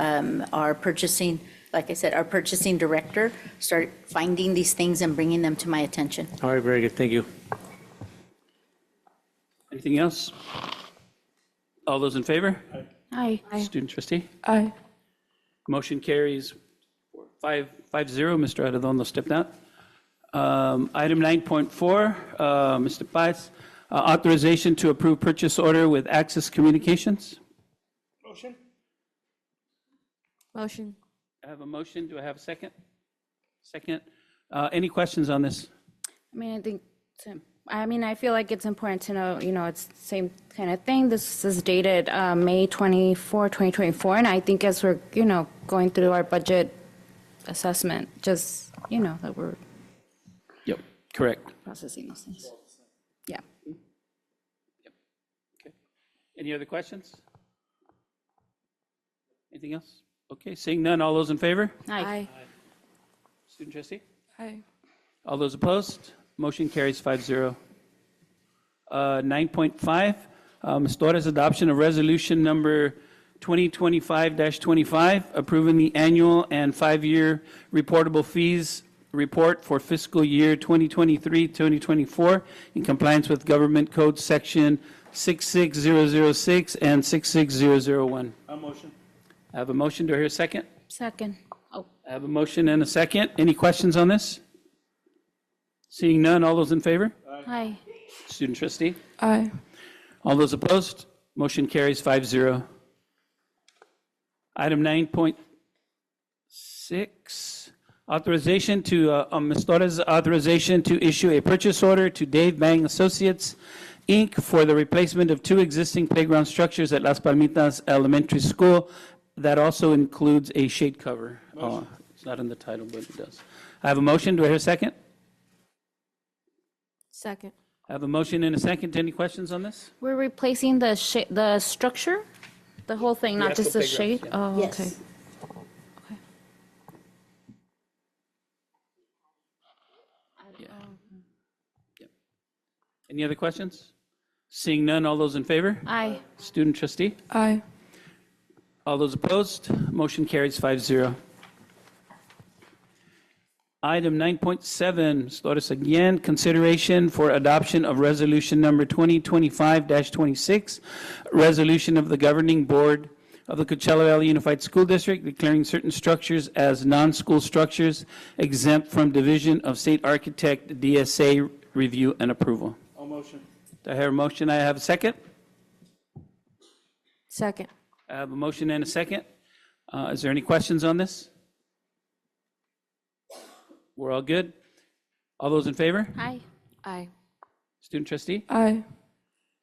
our purchasing, like I said, our purchasing director started finding these things and bringing them to my attention. All right, very good, thank you. Anything else? All those in favor? Aye. Student trustee? Aye. Motion carries 5-0. Mr. Arredondo stepped out. Item 9.4, Mr. Paz, authorization to approve purchase order with Access Communications. Motion. I have a motion. Do I have a second? Second. Any questions on this? I feel like it's important to know, it's the same kind of thing. This is dated May 24, 2024, and I think as we're, going through our budget assessment, just, that we're Yep, correct. processing those things. Yeah. Any other questions? Anything else? Okay, seeing none, all those in favor? Aye. Student trustee? Aye. All those opposed? Motion carries 5-0. 9.5, Ms. Torres, adoption of resolution number 2025-25, approving the annual and 5-year reportable fees report for fiscal year 2023-2024 in compliance with Government Code Section 66006 and 66001. Motion. I have a motion. Do I hear a second? Second. I have a motion and a second. Any questions on this? Seeing none, all those in favor? Aye. Student trustee? Aye. All those opposed? Motion carries 5-0. Item 9.6, authorization to, Ms. Torres, authorization to issue a purchase order to Dave Bang Associates, Inc. for the replacement of 2 existing playground structures at Las Palmitas Elementary School. That also includes a shade cover. It's not in the title, but it does. I have a motion. Do I hear a second? Second. I have a motion and a second. Any questions on this? We're replacing the structure, the whole thing, not just the shade? Oh, Yes. okay. Any other questions? Seeing none, all those in favor? Aye. Student trustee? Aye. All those opposed? Motion carries 5-0. Item 9.7, Flores again, consideration for adoption of resolution number 2025-26, resolution of the governing board of the Coachella Valley Unified School District declaring certain structures as non-school structures exempt from division of state architect DSA review and approval. All motion. Do I have a motion? I have a second. Second. I have a motion and a second. Is there any questions on this? We're all good? All those in favor? Aye. Aye. Student trustee? Aye.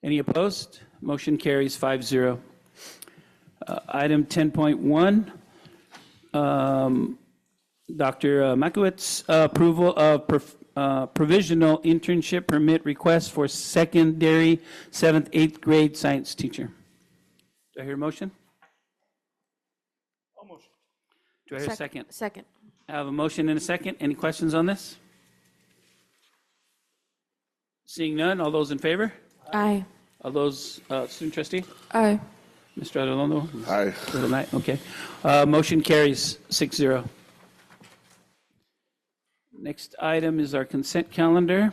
Any opposed? Motion carries 5-0. Item 10.1, Dr. Makowitz, approval of provisional internship permit request for secondary 7th, 8th grade science teacher. Do I hear a motion? All motion. Do I hear a second? Second. I have a motion and a second. Any questions on this? Seeing none, all those in favor? Aye. All those, student trustee? Aye. Mr. Arredondo? Aye. Okay. Motion carries 6-0. Next item is our consent calendar.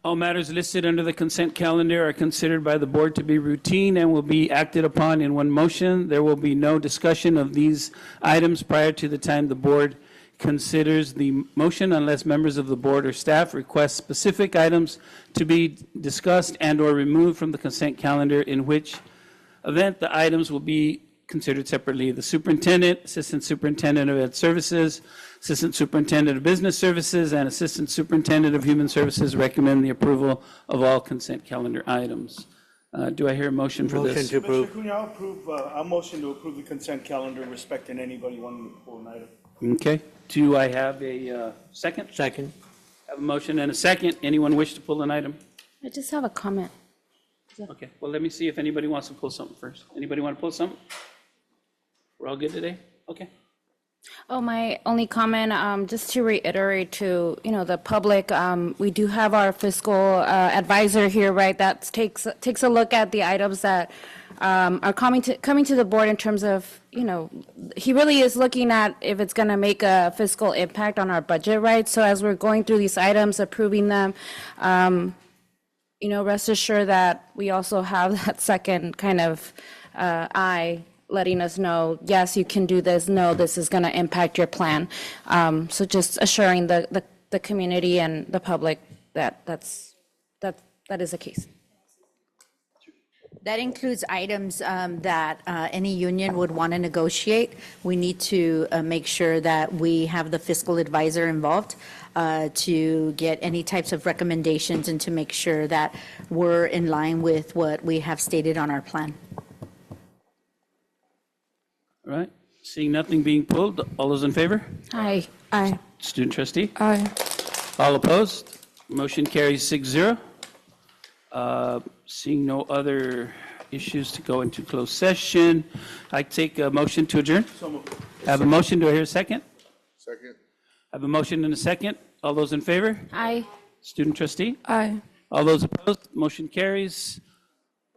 All matters listed under the consent calendar are considered by the board to be routine and will be acted upon in one motion. There will be no discussion of these items prior to the time the board considers the motion unless members of the board or staff request specific items to be discussed and/or removed from the consent calendar, in which event the items will be considered separately. The superintendent, assistant superintendent of ed services, assistant superintendent of business services, and assistant superintendent of human services recommend the approval of all consent calendar items. Do I hear a motion for Motion this? to approve. Mr. Cunha, I'll motion to approve the consent calendar respecting anybody wanting to pull an item. Okay. Do I have a second? Second. I have a motion and a second. Anyone wish to pull an item? I just have a comment. Okay. Well, let me see if anybody wants to pull something first. Anybody want to pull something? We're all good today? Okay. Oh, my only comment, just to reiterate to, the public, we do have our fiscal advisor here, right, that takes a look at the items that are coming to the board in terms of, he really is looking at if it's going to make a fiscal impact on our budget, right? So as we're going through these items, approving them, rest assured that we also have that second kind of eye letting us know, yes, you can do this, no, this is going to impact your plan. So just assuring the community and the public that is the case. That includes items that any union would want to negotiate. We need to make sure that we have the fiscal advisor involved to get any types of recommendations and to make sure that we're in line with what we have stated on our plan. All right. Seeing nothing being pulled, all those in favor? Aye. Aye. Student trustee? Aye. All opposed? Motion carries 6-0. Seeing no other issues to go into closed session, I take a motion to adjourn. So moved. I have a motion. Do I hear a second? Second. I have a motion and a second. All those in favor? Aye. Student trustee? Aye. All those opposed? Motion carries.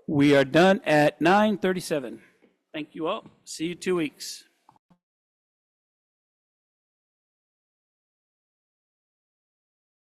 We are done at 9:37. Thank you all. See you 2 weeks.